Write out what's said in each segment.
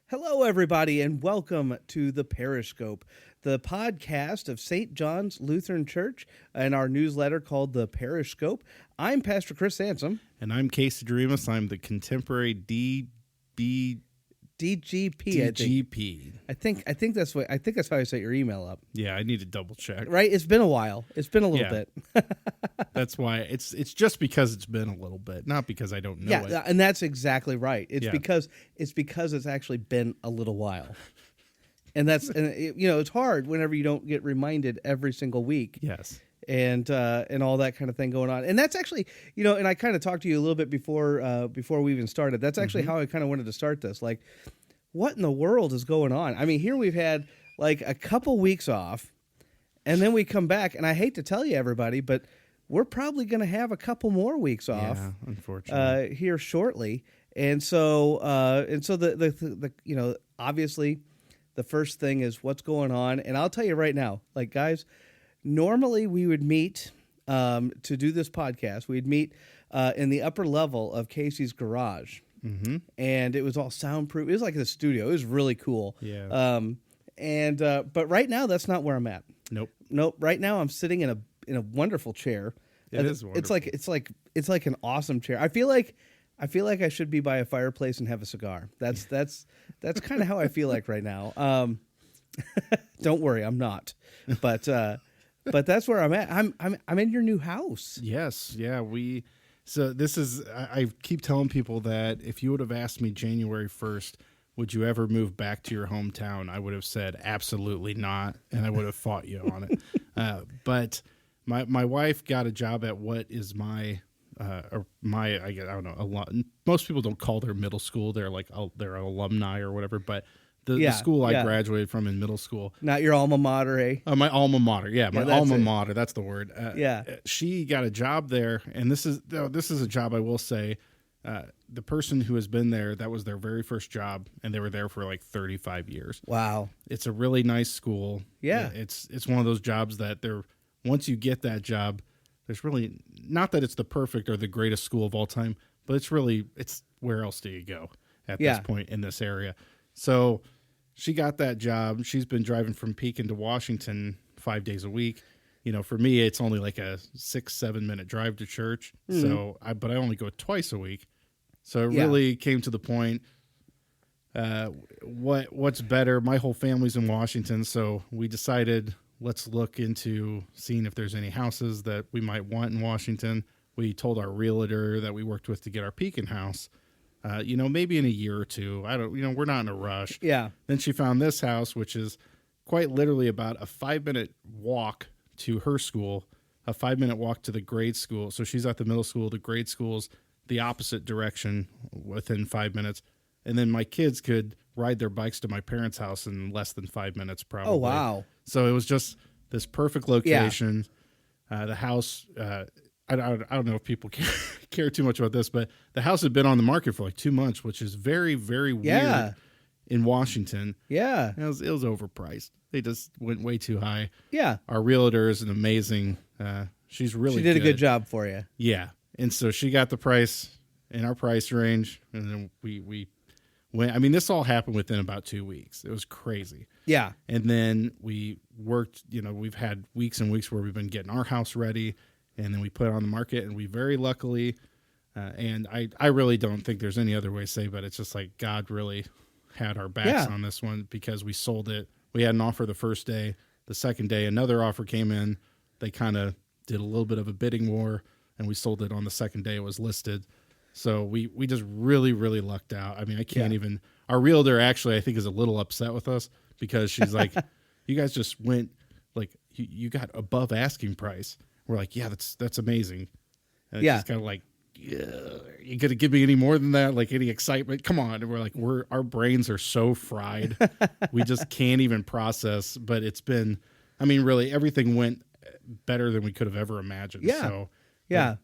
Hello, everybody, and welcome to the Parishscope, the podcast of St. John's Lutheran Church and our newsletter called the Parishscope. I'm Pastor Chris Sansom. And I'm Casey Doremus. I'm the contemporary DGP. I think that's how I set your email up. Yeah, I need to double check. Right? It's been a while. It's been a little bit. That's why it's just because it's been a little bit, not because I don't know it. Yeah, and that's exactly right. Because it's actually been a little while. And it's hard whenever you don't get reminded every single week. Yes. And all that kind of thing going on. And that's actually, and I kind of talked to you a little bit before we even started. That's actually how I kind of wanted to start this. Like, what in the world is going on? I mean, here we've had like a couple weeks off, and then we come back, and I hate to tell you, everybody, but we're probably going to have a couple more weeks off. Yeah, unfortunately. Here shortly. And so the obviously the first thing is what's going on. And I'll tell you right now, like, guys, normally we would meet to do this podcast. We'd meet in the upper level of Casey's garage. Mm-hmm. And it was all soundproof. It was like the studio. It was really cool. Yeah. But right now, that's not where I'm at. Nope. Right now, I'm sitting in a wonderful chair. It is wonderful. It's like an awesome chair. I feel like I should be by a fireplace and have a cigar. That's kind of how I feel like right now. Don't worry, I'm not. But that's where I'm at. I'm in your new house. Yes. Yeah. So this is, I keep telling people that if you would have asked me January 1st, would you ever move back to your hometown? I would have said absolutely not, and I would have fought you on it. But my wife got a job at what is I don't know, a lot. Most people don't call their middle school. They're like, they're alumni or whatever, but the school I graduated from in middle school. Not your alma mater, eh? My alma mater. Yeah, my alma mater. That's the word. Yeah. She got a job there, and this is a job I will say, the person who has been there, that was their very first job, and they were there for like 35 years. Wow. It's a really nice school. Yeah. It's one of those jobs that once you get that job, there's really, not that it's the perfect or the greatest school of all time, but it's where else do you go at this point in this area? So she got that job. She's been driving from Pekin to Washington 5 days a week. For me, it's only like a 6-7 minute drive to church. Mm-hmm. So but I only go twice a week. So it really came to the point. What's better? My whole family's in Washington, so we decided let's look into seeing if there's any houses that we might want in Washington. We told our realtor that we worked with to get our Pekin house. Maybe in a year or two. We're not in a rush. Yeah. Then she found this house, which is quite literally about a 5-minute walk to her school, a 5-minute walk to the grade school. So she's at the middle school, the grade school's the opposite direction within 5 minutes. And then my kids could ride their bikes to my parents' house in less than 5 minutes, probably. Oh, wow. So it was just this perfect location. Yeah. The house, I don't know if people care too much about this, but the house had been on the market for like 2 months, which is very, very weird in Washington. Yeah. It was overpriced. They just went way too high. Yeah. Our realtor is an amazing, she did a good job for you. Yeah. And so she got the price in our price range, and then we went. I mean, this all happened within about 2 weeks. It was crazy. Yeah. And then we worked, we've had weeks and weeks where we've been getting our house ready. And then we put it on the market, and we very luckily, and I really don't think there's any other way to say, but it's just like God really had our backs on this one because we sold it. We had an offer the first day. The second day, another offer came in. They kind of did a little bit of a bidding war, and we sold it on the second day it was listed. So we just really, really lucked out. I mean, I can't even – our realtor actually I think is a little upset with us because she's like, you guys just went – like you got above asking price. We're like, yeah, that's amazing. And it's kind of like, you gonna give me any more than that? Like any excitement? Come on. And we're like, our brains are so fried. We just can't even process. But it's been, I mean, really everything went better than we could have ever imagined. Yeah. So, yeah.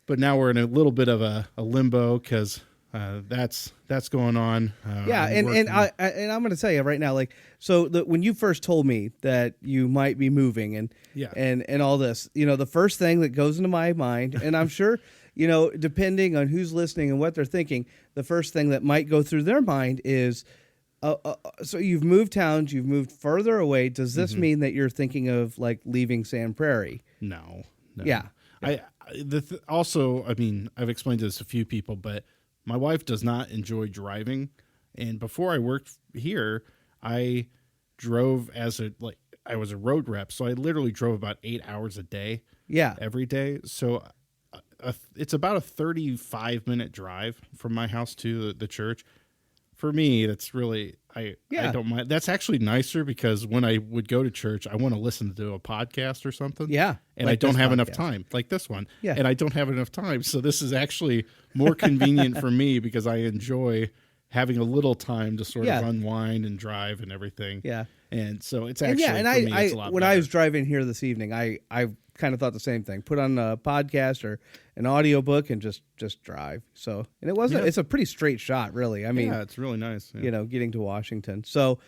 But now we're in a little bit of a limbo because that's going on. And I'm going to tell you right now, like, so when you first told me that you might be moving and all this, the first thing that goes into my mind, and I'm sure, depending on who's listening and what they're thinking, the first thing that might go through their mind is, So you've moved towns, you've moved further away. Does this Mm-hmm. mean that you're thinking of like leaving Sand Prairie? No. Yeah. Also, I mean, I've explained to this to a few people, but my wife does not enjoy driving. And before I worked here, I drove I was a road rep. So I literally drove about 8 hours a day. Yeah. Every day. So it's about a 35-minute drive from my house to the church. For me, that's really, I don't mind. That's actually nicer because when I would go to church, I want to listen to a podcast or something. Yeah. And like I don't this have enough podcast. time, like this one. Yeah. And I don't have enough time. So this is actually more convenient for me because I enjoy having a little time to sort of unwind and drive and everything. Yeah. And so it's actually, and for me, it's a lot when better. I was driving here this evening, I kind of thought the same thing. Put on a podcast or an audiobook and just drive. So, and it wasn't, it's a pretty straight shot, really. I mean, it's really nice. Yeah. you know, getting to Washington. So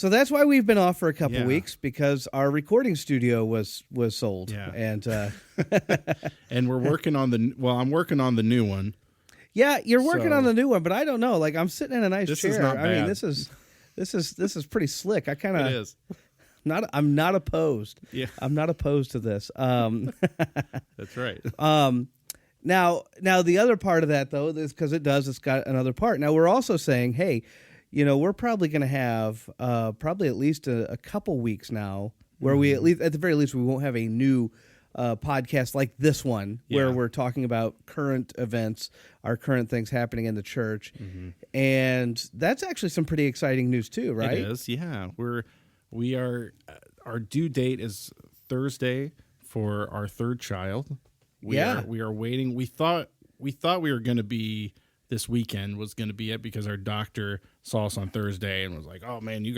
that's why we've been off for a couple weeks, because our recording studio was sold. Yeah. And, and we're working on I'm working on the new one. yeah, you're working So- on the new one, but I don't know. Like, I'm sitting in a nice This chair. is not I mean, bad. this is pretty slick. I kind It of, is. I'm not opposed. Yeah. I'm not opposed to this. That's right. Now the other part of that, though, is because it's got another part. Now, we're also saying, hey, you know, we're probably going to have probably at least a couple weeks now where we at the very least we won't have a new podcast like this one where Yeah. we're talking about current events, our current things happening in the church, and that's actually some pretty exciting news too, right? It is. Yeah. We are our due date is Thursday for our third child. We are waiting. We thought we were going to be this weekend was going to be it because our doctor saw us on Thursday and was like, "Oh man, you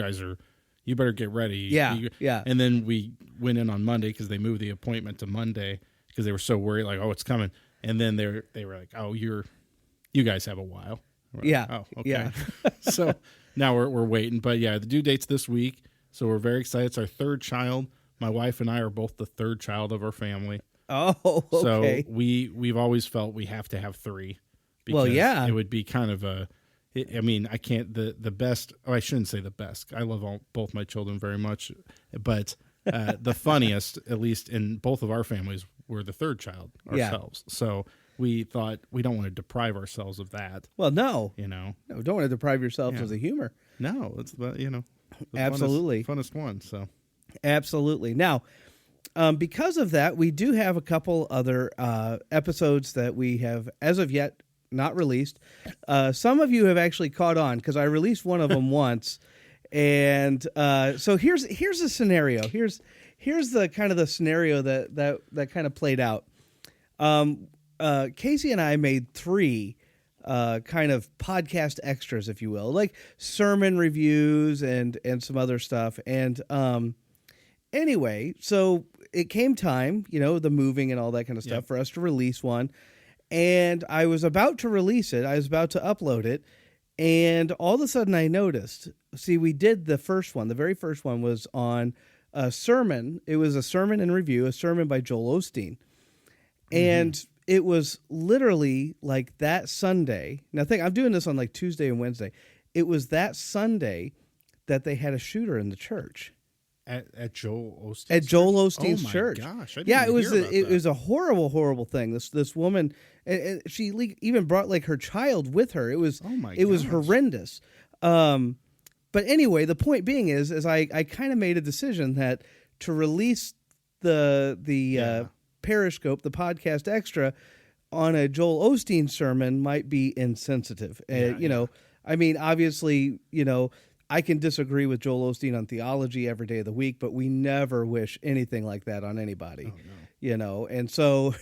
better get ready." Yeah. And then we went in on Monday because they moved the appointment to Monday because they were so worried, like, "Oh, it's coming." And then they were like, "Oh, you guys have a while." We're Yeah. like, oh, okay. Yeah. So now we're waiting, but yeah, the due date's this week. So we're very excited. It's our third child. My wife and I are both the third child of our family. Oh, okay. So we've always felt we have to have three. Well, yeah. It would be kind of I can't, the best, I shouldn't say the best. I love both my children very much, but the funniest, at least in both of our families, we're the third child ourselves. Yeah. So we thought we don't want to deprive ourselves of that. Well, no. No, don't want to deprive yourselves of the humor. No, it's the Absolutely funnest one. So absolutely. Now, because of that, we do have a couple other episodes that we have, as of yet, not released. Some of you have actually caught on because I released one of them once, and so here's a scenario. Here's the kind of the scenario that kind of played out. Casey and I made 3 kind of podcast extras, if you will, like sermon reviews and some other stuff. And anyway, so it came time, the moving and all that kind of stuff for us to release one. And I was about to release it. I was about to upload it. And all of a sudden I noticed, we did the first one. The very first one was on a sermon. It was a sermon and review, a sermon by Joel Osteen. And it was literally like that Sunday. Now I'm doing this on like Tuesday and Wednesday. It was that Sunday that they had a shooter in the church. At Joel Osteen's at Joel Osteen's church. Oh my gosh! I didn't Yeah, even hear about it that. was a horrible thing. This woman, and she even brought like her child with her. It was was horrendous. But anyway, the point being is I kind of made a decision that to release the Parishscope, the podcast extra, on a Joel Osteen sermon might be insensitive. I mean, obviously, I can disagree with Joel Osteen on theology every day of the week, but we never wish anything like that on anybody, And so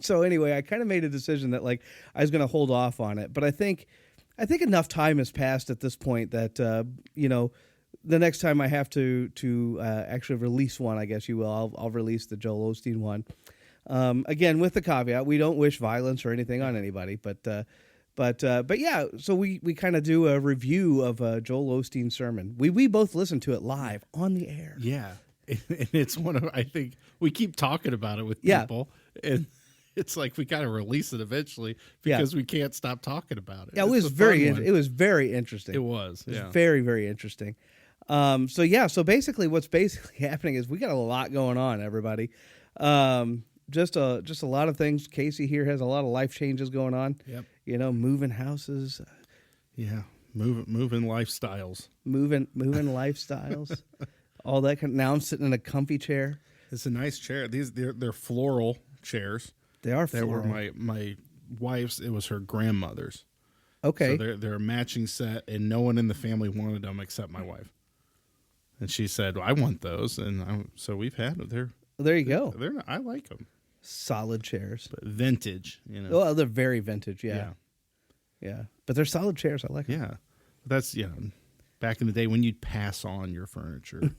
anyway, I kind of made a decision that like I was going to hold off on it, but I think enough time has passed at this point that the next time I have to actually release one, I guess you will, I'll release the Joel Osteen one. Again, with the caveat, we don't wish violence or anything on anybody, but yeah, so we kind of do a review of a Joel Osteen sermon. We both listen to it live on the air. Yeah, and it's one of, I think we keep talking about it with people, and it's like we got to release it eventually because we can't stop talking about it. Yeah, it was very interesting. It was very, very interesting. So basically what's happening is we got a lot going on, everybody. Just a lot of things. Casey here has a lot of life changes going on. Yep. Moving houses. Yeah. Moving lifestyles. Moving lifestyles. All that now I'm sitting in a comfy chair. It's a nice chair. They're floral chairs. They are floral. They were my wife's. It was her grandmother's. Okay. So they're a matching set, and no one in the family wanted them except my wife. And she said, well, "I want those," and so we've had them. There you go. I like them. Solid chairs, but vintage. Well, they're very vintage. Yeah. But they're solid chairs. I like them. Yeah, that's back in the day when you'd pass on your furniture.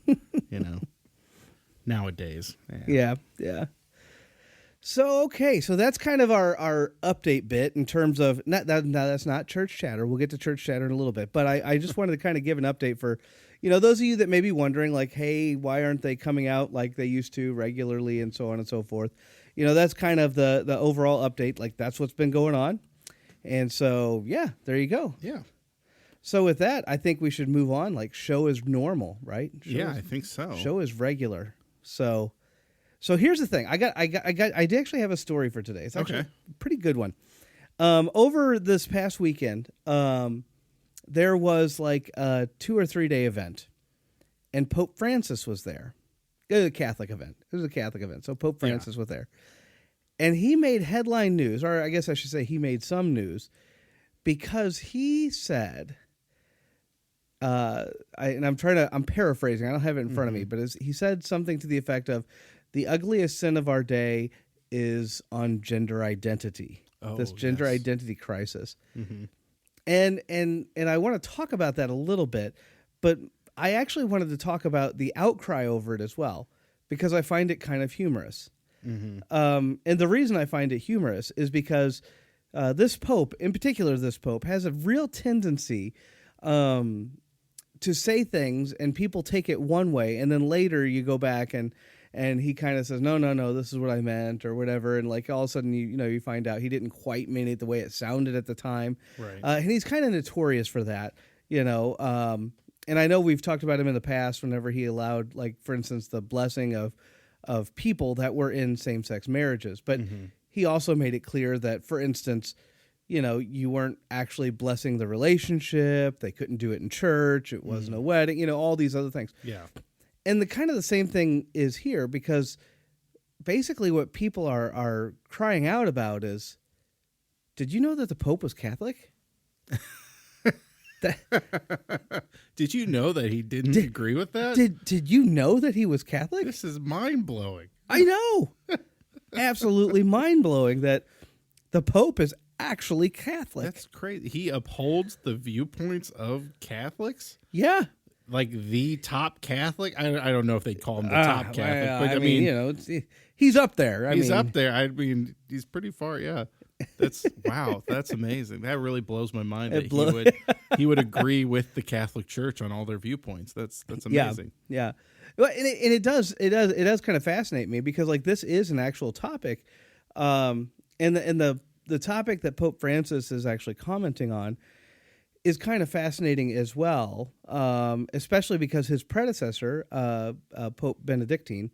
Nowadays. Yeah. So that's kind of our update bit in terms of that's not church chatter. We'll get to church chatter in a little bit, but I just wanted to kind of give an update for those of you that may be wondering, like, hey, why aren't they coming out like they used to regularly and so on and so forth. That's kind of the overall update. Like, that's what's been going on, and so there you go. Yeah. So with that, I think we should move on. Like, show is normal, right? I think so. Show is regular. So here's the thing. I did actually have a story for today. It's actually a pretty good one. Over this past weekend, there was like a 2 or 3 day event, and Pope Francis was there. It was a Catholic event. So Pope Francis was there, and he made headline news, or I guess I should say he made some news, because he said, I'm paraphrasing. I don't have it in front of me, but he said something to the effect of, "The ugliest sin of our day is on gender identity." This gender identity crisis. Mm-hmm. And I want to talk about that a little bit, but I actually wanted to talk about the outcry over it as well, because I find it kind of humorous. Mm-hmm. And the reason I find it humorous is because this Pope, in particular, has a real tendency to say things and people take it one way, and then later you go back and he kind of says, no, this is what I meant, or whatever, and like all of a sudden you find out he didn't quite mean it the way it sounded at the time, right? And he's kind of notorious for that, and I know we've talked about him in the past whenever he allowed, like, for instance, the blessing of people that were in same-sex marriages, but he also made it clear that, for instance, you weren't actually blessing the relationship. They couldn't do it in church. It wasn't a wedding, all these other things. Yeah. And the same thing is here, because basically what people are crying out about is, did you know that the Pope was Catholic? Did you know that he didn't agree with that? Did you know that he was Catholic? This is mind-blowing. I know. Absolutely mind-blowing that the Pope is actually Catholic. That's crazy. He upholds the viewpoints of Catholics? Yeah. Like the top Catholic? I don't know if they call him the top Catholic, but I mean he's up there. He's up there. I mean, he's pretty far, yeah. That's wow, that's amazing. That really blows my mind that he would agree with the Catholic Church on all their viewpoints. That's amazing. Yeah. Well, and it does kind of fascinate me, because like this is an actual topic, and the topic that Pope Francis is actually commenting on is kind of fascinating as well, especially because his predecessor, Pope Benedictine,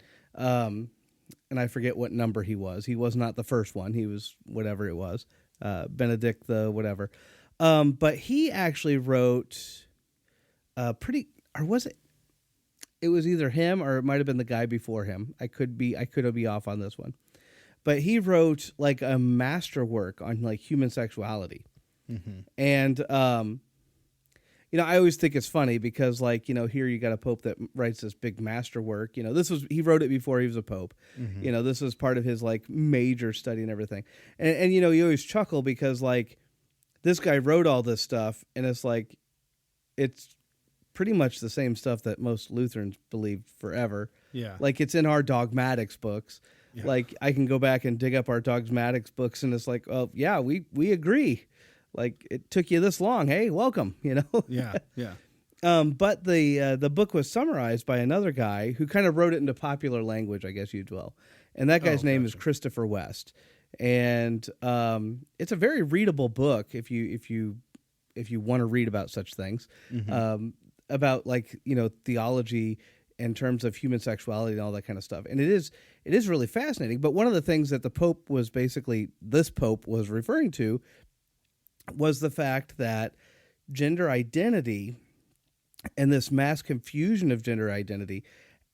and I forget what number he was. He was not the first one. He was whatever it was, Benedict the whatever. But he actually wrote or was it? It was either him or it might have been the guy before him. I could be off on this one. But he wrote like a masterwork on like human sexuality. Mm-hmm. And, I always think it's funny because like, here you got a pope that writes this big masterwork. He wrote it before he was a pope. Mm-hmm. This was part of his like major study and everything. And you always chuckle because like this guy wrote all this stuff, and it's like, it's pretty much the same stuff that most Lutherans believed forever. Yeah. Like it's in our dogmatics books. Yeah. Like I can go back and dig up our dogmatics books, and it's like, oh yeah, we agree. Like it took you this long. Hey, welcome. Yeah. But the book was summarized by another guy who kind of wrote it into popular language, I guess you'd will. And that guy's name is Christopher West. and it's a very readable book if you want to read about such things, about like theology in terms of human sexuality and all that kind of stuff. And it is really fascinating. But one of the things that this Pope was referring to was the fact that gender identity and this mass confusion of gender identity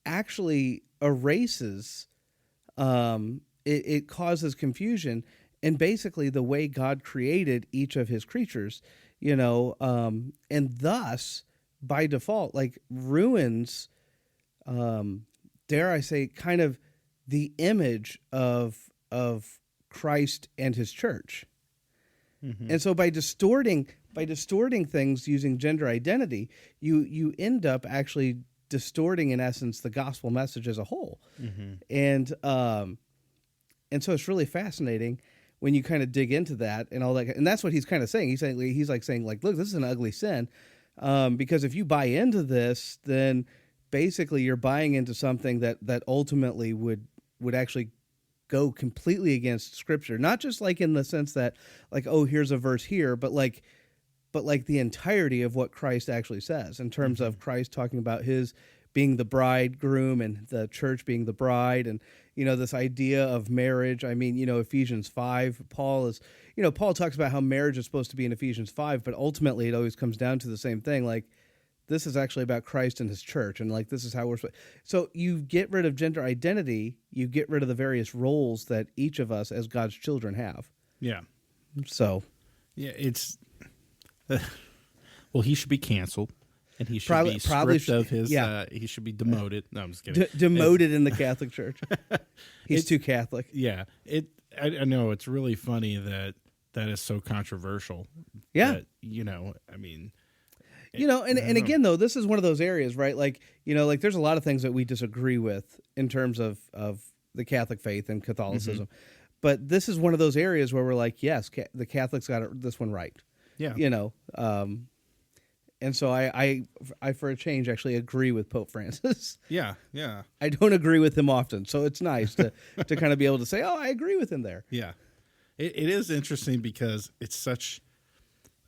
actually erases, it causes confusion in basically the way God created each of his creatures, and thus by default, like ruins, dare I say, kind of the image of Christ and his church. Mm-hmm. And so by distorting things using gender identity, you end up actually distorting, in essence, the gospel message as a whole. Mm-hmm. And so it's really fascinating when you kind of dig into that and all that. And that's what he's kind of saying. He's saying, look, this is an ugly sin, because if you buy into this, then basically you're buying into something that ultimately would actually go completely against Scripture. Not just like in the sense that like, oh, here's a verse here, but like the entirety of what Christ actually says in terms of Christ talking about his being the bridegroom and the church being the bride, and this idea of marriage. I mean, Ephesians 5, Paul talks about how marriage is supposed to be in Ephesians 5, but ultimately it always comes down to the same thing. Like, this is actually about Christ and his church, and like this is how we're supposed. So you get rid of gender identity, you get rid of the various roles that each of us as God's children have. Yeah. So yeah, it's well, he should be canceled, and he should be stripped of his. Yeah. He should be demoted. No, I'm just kidding. Demoted in the Catholic Church. He's too Catholic. Yeah. I know it's really funny that is so controversial. Yeah. That, I mean. And again, though, this is one of those areas, right? Like, like there's a lot of things that we disagree with in terms of the Catholic faith and Catholicism. Mm-hmm. But this is one of those areas where we're like, yes, the Catholics got this one right. Yeah. And so I for a change, actually agree with Pope Francis. Yeah. Yeah. I don't agree with him often. So it's nice to kind of be able to say, oh, I agree with him there. Yeah. It is interesting because it's such...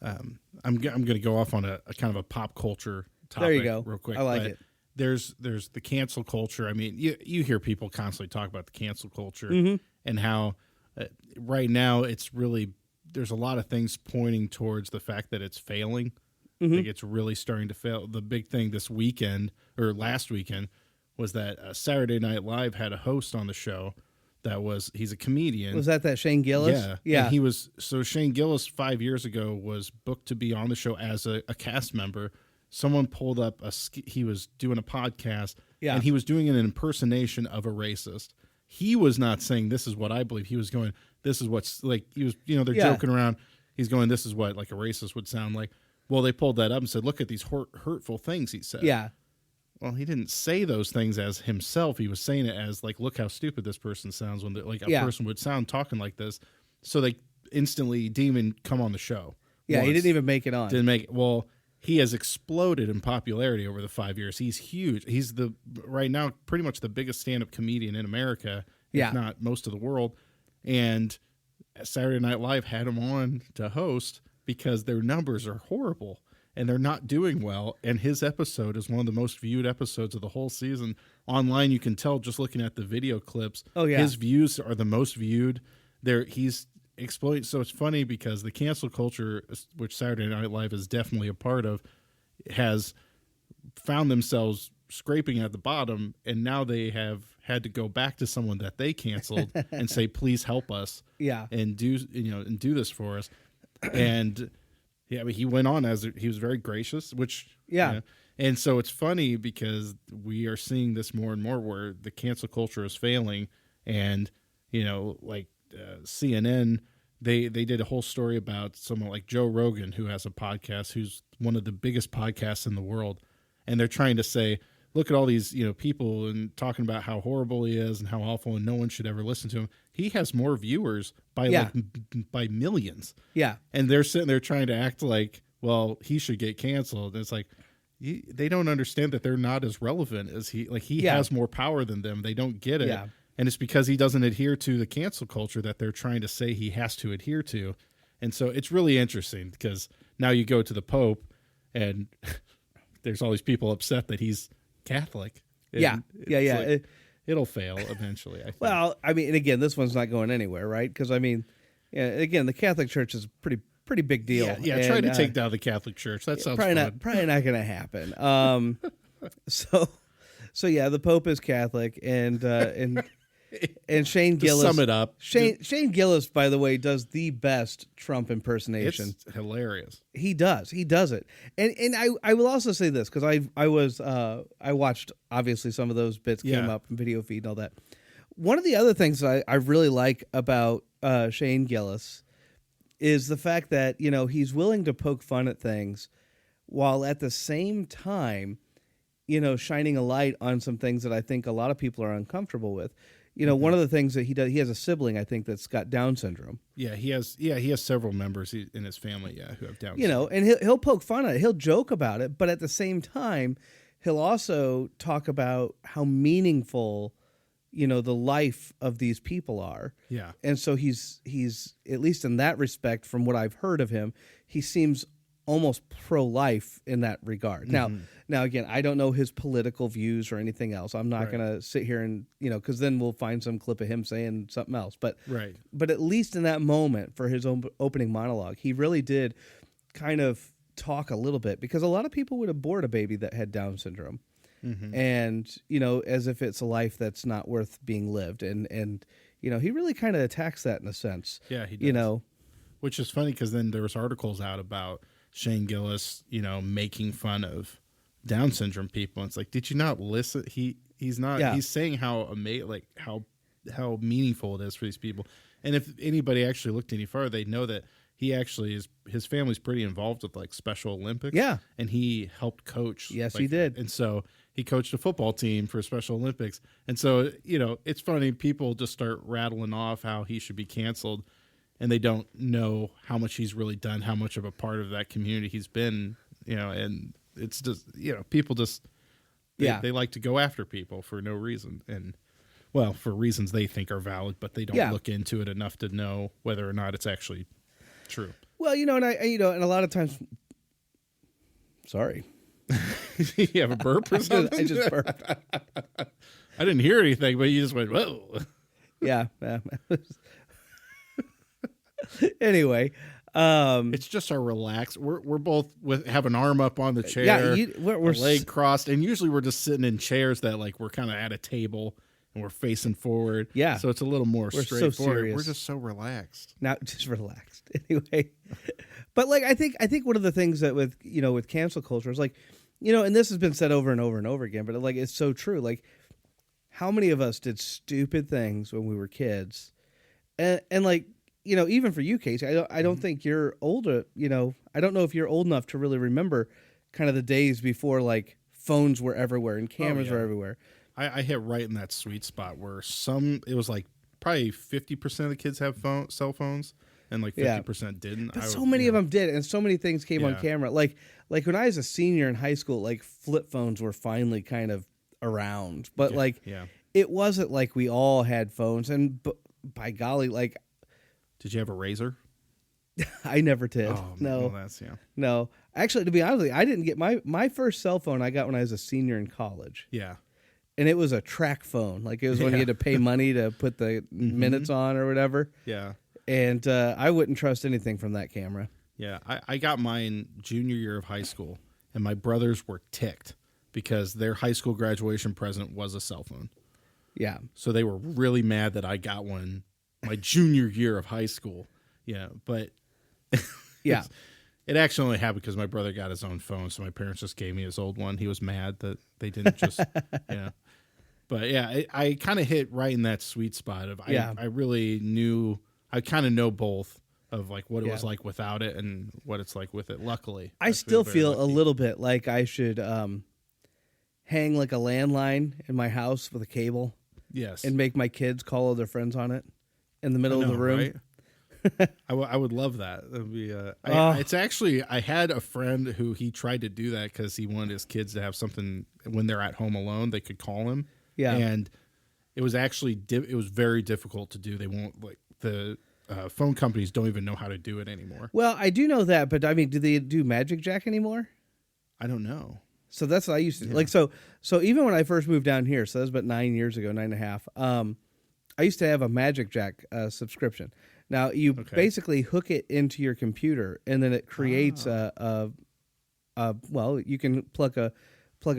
I'm going to go off on a kind of a pop culture topic. There you go. Real quick. I like it. There's the cancel culture. I mean, you hear people constantly talk about the cancel culture and how right now it's really, there's a lot of things pointing towards the fact that it's failing. Like it's really starting to fail. The big thing this weekend or last weekend was that Saturday Night Live had a host on the show. He's a comedian. Was that Shane Gillis? Yeah. Yeah. And Shane Gillis 5 years ago was booked to be on the show as a cast member. Someone pulled up he was doing a podcast and he was doing an impersonation of a racist. He was not saying, this is what I believe. He was going, this is what's like, he was, they're joking around. He's going, this is what like a racist would sound like. Well, they pulled that up and said, look at these hurtful things he said. Yeah. Well, he didn't say those things as himself. He was saying it as like, look how stupid this person sounds when a person would sound talking like this. So they instantly deem and come on the show. Yeah, he didn't even make it on. Didn't make it. Well, he has exploded in popularity over the 5 years. He's huge. He's right now pretty much the biggest stand-up comedian in America, if not most of the world. And Saturday Night Live had him on to host because their numbers are horrible. And they're not doing well. And his episode is one of the most viewed episodes of the whole season. Online, you can tell just looking at the video clips. Oh, yeah. His views are the most viewed. He's exploding. So it's funny because the cancel culture, which Saturday Night Live is definitely a part of, has found themselves scraping at the bottom. And now they have had to go back to someone that they canceled and say, please help us. Yeah. And do this for us. And... yeah, I mean, he went on he was very gracious, which and so it's funny because we are seeing this more and more where the cancel culture is failing, and like CNN, they did a whole story about someone like Joe Rogan who has a podcast, who's one of the biggest podcasts in the world, and they're trying to say, look at all these people and talking about how horrible he is and how awful, and no one should ever listen to him. He has more viewers by by millions. Yeah. And they're sitting there trying to act like, well, he should get canceled. It's like, they don't understand that they're not as relevant as he. Like, he has more power than them. They don't get it. Yeah. And it's because he doesn't adhere to the cancel culture that they're trying to say he has to adhere to. And so it's really interesting because now you go to the Pope and there's all these people upset that he's Catholic. And Yeah. like, it'll fail eventually, I think. Well, I mean, and again, this one's not going anywhere, right? Because I mean, again, the Catholic Church is pretty big deal. Yeah, try to take down the Catholic Church. That sounds fun. Probably not going to happen. So yeah, the Pope is Catholic, and Shane Gillis. To sum it up, Shane Gillis, by the way, does the best Trump impersonation. It's hilarious. He does it, and I will also say this because I watched obviously some of those bits came up in video feed and all that. One of the other things I really like about Shane Gillis is the fact that he's willing to poke fun at things while at the same time shining a light on some things that I think a lot of people are uncomfortable with. One of the things that he does, he has a sibling, I think, that's got Down syndrome. Yeah, he has several members in his family, who have Down syndrome. And he'll poke fun at it. He'll joke about it, but at the same time, he'll also talk about how meaningful, the life of these people are. Yeah. And so he's at least in that respect, from what I've heard of him, he seems almost pro-life in that regard. Now again, I don't know his political views or anything else. I'm not going to sit here and, because then we'll find some clip of him saying something else. But at least in that moment for his own opening monologue, he really did kind of talk a little bit, because a lot of people would abort a baby that had Down syndrome. And, as if it's a life that's not worth being lived. And he really kind of attacks that in a sense. Yeah, he does. Which is funny because then there was articles out about Shane Gillis, making fun of Down syndrome people. It's like, did you not listen? He's not. Yeah. He's saying how how meaningful it is for these people. And if anybody actually looked any further, they know that he actually his family's pretty involved with like Special Olympics. Yeah, and he helped coach. Yes, he did. And so he coached a football team for Special Olympics. And so it's funny. People just start rattling off how he should be canceled, and they don't know how much he's really done, how much of a part of that community he's been, and it's just, people just, they like to go after people for no reason. And well, for reasons they think are valid, but they don't look into it enough to know whether or not it's actually true. Well, and and a lot of times, sorry. You have a burp or something? I just burped. I didn't hear anything, but you just went, whoa. Yeah. Anyway, it's just our relaxed. We're both have an arm up on the chair, we're leg crossed, and usually we're just sitting in chairs that like we're kind of at a table and we're facing forward. Yeah, so it's a little more straightforward. So serious. We're just so relaxed. Now, just relaxed. Anyway, but like I think one of the things that with cancel culture is like, and this has been said over and over and over again, but like it's so true. Like, how many of us did stupid things when we were kids, and like. Even for you, Casey, I don't think you're older. I don't know if you're old enough to really remember kind of the days before like phones were everywhere and cameras were everywhere. I hit right in that sweet spot where it was like probably 50% of the kids have cell phones and like 50% didn't. But so many of them did, and so many things came on camera. Like when I was a senior in high school, like flip phones were finally kind of around, but it wasn't like we all had phones. And by golly, like. Did you have a Razor? I never did. Oh, no. Well, No. Actually, to be honest with you, I didn't get my first cell phone I got when I was a senior in college. Yeah. And it was a track phone. Like it was when you had to pay money to put the minutes on or whatever. Yeah. And I wouldn't trust anything from that camera. Yeah. I got mine junior year of high school, and my brothers were ticked because their high school graduation present was a cell phone. Yeah. So they were really mad that I got one my junior year of high school. Yeah, but yeah, it actually only happened because my brother got his own phone, so my parents just gave me his old one. He was mad that they didn't just, But yeah, I kind of hit right in that sweet spot of I really knew, I kind of know both of like what it was like without it and what it's like with it. Luckily, I still feel a little bit like I should hang like a landline in my house with a cable. Yes, and make my kids call all their friends on it. In the middle of the room. Right? I would love that. That'd be, it's actually, I had a friend who he tried to do that because he wanted his kids to have something when they're at home alone, they could call him. Yeah. And it was actually it was very difficult to do. They won't like the phone companies don't even know how to do it anymore. Well, I do know that, but I mean, do they do Magic Jack anymore? I don't know. So that's what I used to like. So even when I first moved down here, so that was about 9 years ago, 9.5. I used to have a Magic Jack subscription. Now you basically hook it into your computer, and then it creates well, you can plug a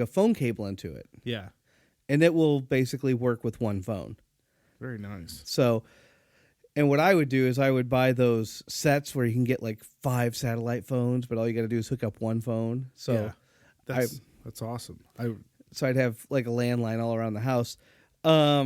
phone cable into it. Yeah, and it will basically work with one phone. Very nice. So, and what I would do is I would buy those sets where you can get like 5 satellite phones, but all you got to do is hook up one phone. So. Yeah. That's awesome. So I'd have like a landline all around the house, but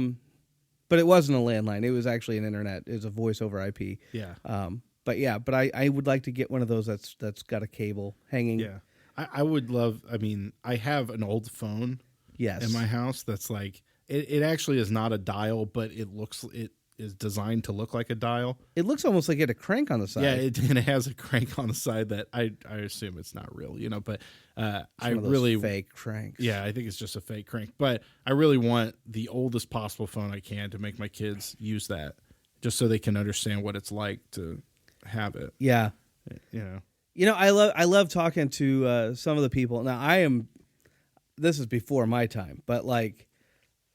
it wasn't a landline. It was actually an internet. It was a voice over IP. Yeah. But I would like to get one of those that's got a cable hanging. Yeah. I would love. I mean, I have an old phone. Yes. In my house, that's like it actually is not a dial, but it is designed to look like a dial. It looks almost like it had a crank on the side. Yeah, and it has a crank on the side that I assume it's not real, but I really fake cranks. Yeah, I think it's just a fake crank. But I really want the oldest possible phone I can to make my kids use that, just so they can understand what it's like to have it. Yeah, I love talking to some of the people. Now this is before my time, but like.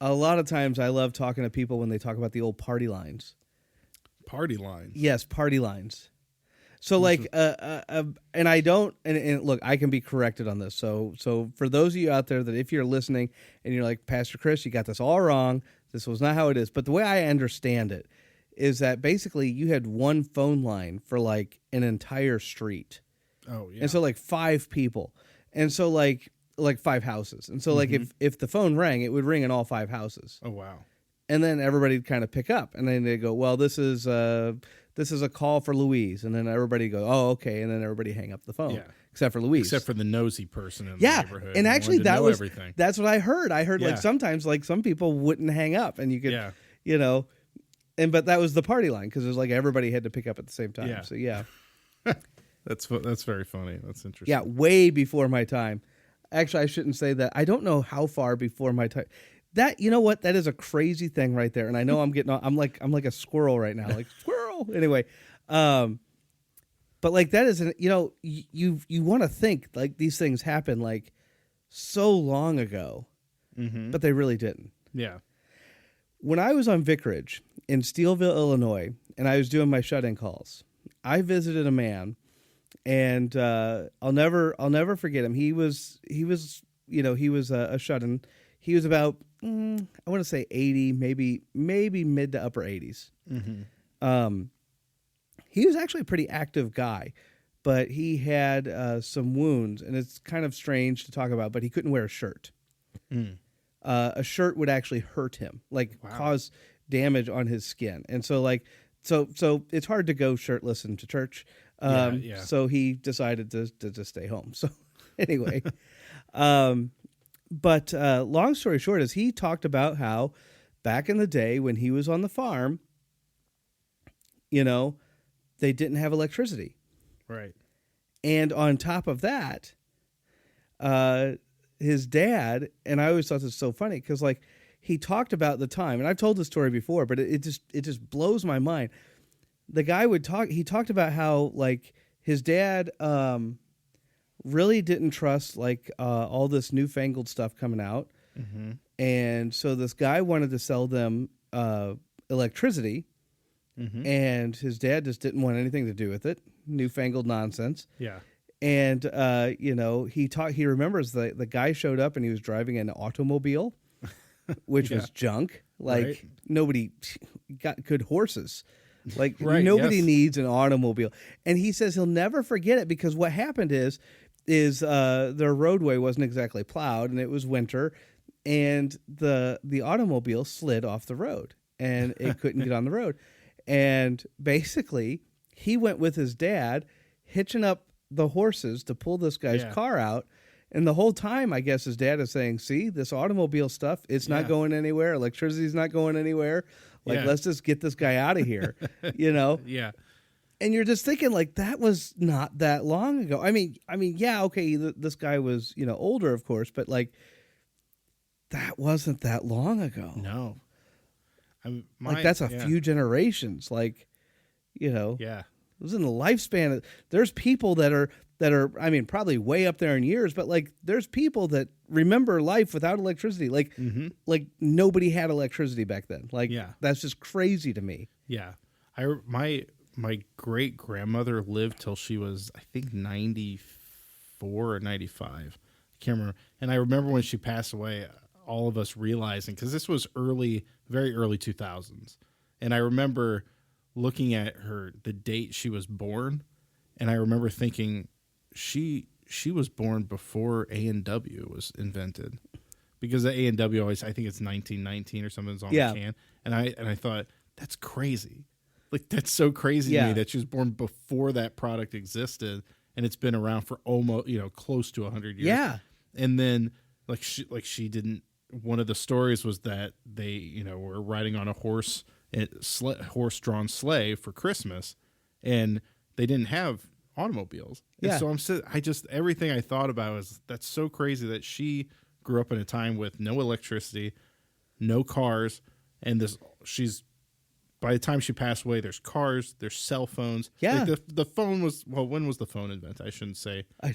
A lot of times I love talking to people when they talk about the old party lines. Party lines? Yes, party lines. So like, and I don't, and look, I can be corrected on this. So for those of you out there that if you're listening and you're like, Pastor Chris, you got this all wrong. This was not how it is. But the way I understand it is that basically you had one phone line for like an entire street. Oh, yeah. And so like 5 people. And so like 5 houses. And so like if the phone rang, it would ring in all 5 houses. Oh, wow. And then everybody'd kind of pick up, and then they go, well, this is a call for Louise. And then everybody go, oh, okay. And then everybody hang up the phone, except for Louise. Except for the nosy person in the neighborhood. And actually everything. That's what I heard. I heard like sometimes like some people wouldn't hang up, and you could, but that was the party line because it was like everybody had to pick up at the same time. Yeah. So yeah. That's very funny. That's interesting. Yeah. Way before my time. Actually, I shouldn't say that. I don't know how far before my time. That, you know what? That is a crazy thing right there. And I know I'm like a squirrel right now, like squirrel. Anyway, but like that is you want to think like these things happen like so long ago, but they really didn't. Yeah. When I was on vicarage in Steelville, Illinois, and I was doing my shut-in calls, I visited a man. And I'll never forget him. He was a shut-in. He was about I want to say 80, maybe mid to upper 80s. Mm-hmm. He was actually a pretty active guy, but he had some wounds, and it's kind of strange to talk about. But he couldn't wear a shirt. A shirt would actually hurt him, cause damage on his skin, and so it's hard to go shirtless into church. So he decided to just stay home. So anyway, but long story short is he talked about how back in the day when he was on the farm, they didn't have electricity. Right. And on top of that, his dad, and I always thought this was so funny because like he talked about the time, and I've told this story before, but it just blows my mind. The guy he talked about how like his dad really didn't trust like all this newfangled stuff coming out. Mm-hmm. And so this guy wanted to sell them electricity, and his dad just didn't want anything to do with it. Newfangled nonsense. Yeah. And he remembers the guy showed up and he was driving an automobile, which was junk. Like nobody got good horses. Like nobody needs an automobile. And he says he'll never forget it because what happened is their roadway wasn't exactly plowed and it was winter and the automobile slid off the road and it couldn't get on the road. And basically he went with his dad hitching up the horses to pull this guy's car out. And the whole time, I guess his dad is saying, see, this automobile stuff, it's not going anywhere. Electricity's not going anywhere. Let's just get this guy out of here, Yeah. And you're just thinking, like, that was not that long ago. I mean, yeah, okay, this guy was, older, of course, but, like, that wasn't that long ago. No. Like that's a few generations. Like, Yeah. it was in the lifespan. There's people that are, I mean, probably way up there in years, but like there's people that remember life without electricity. Like, like nobody had electricity back then. Like, that's just crazy to me. Yeah. My great grandmother lived till she was, I think, 94 or 95. I can't remember. And I remember when she passed away, all of us realizing, because this was very early 2000s. And I remember looking at the date she was born. And I remember thinking she was born before A&W was invented, because the A&W always, I think it's 1919 or something, is on the can. And I thought, that's crazy. Like, that's so crazy to me that she was born before that product existed, and it's been around for almost, close to 100 years. Yeah. And then she didn't, one of the stories was that they, were riding on a horse-drawn sleigh for Christmas, and they didn't have automobiles. Yeah. And so everything I thought about was, that's so crazy that she grew up in a time with no electricity, no cars, and by the time she passed away, there's cars, there's cell phones. Yeah. Like the phone was, when was the phone invented? I shouldn't say. I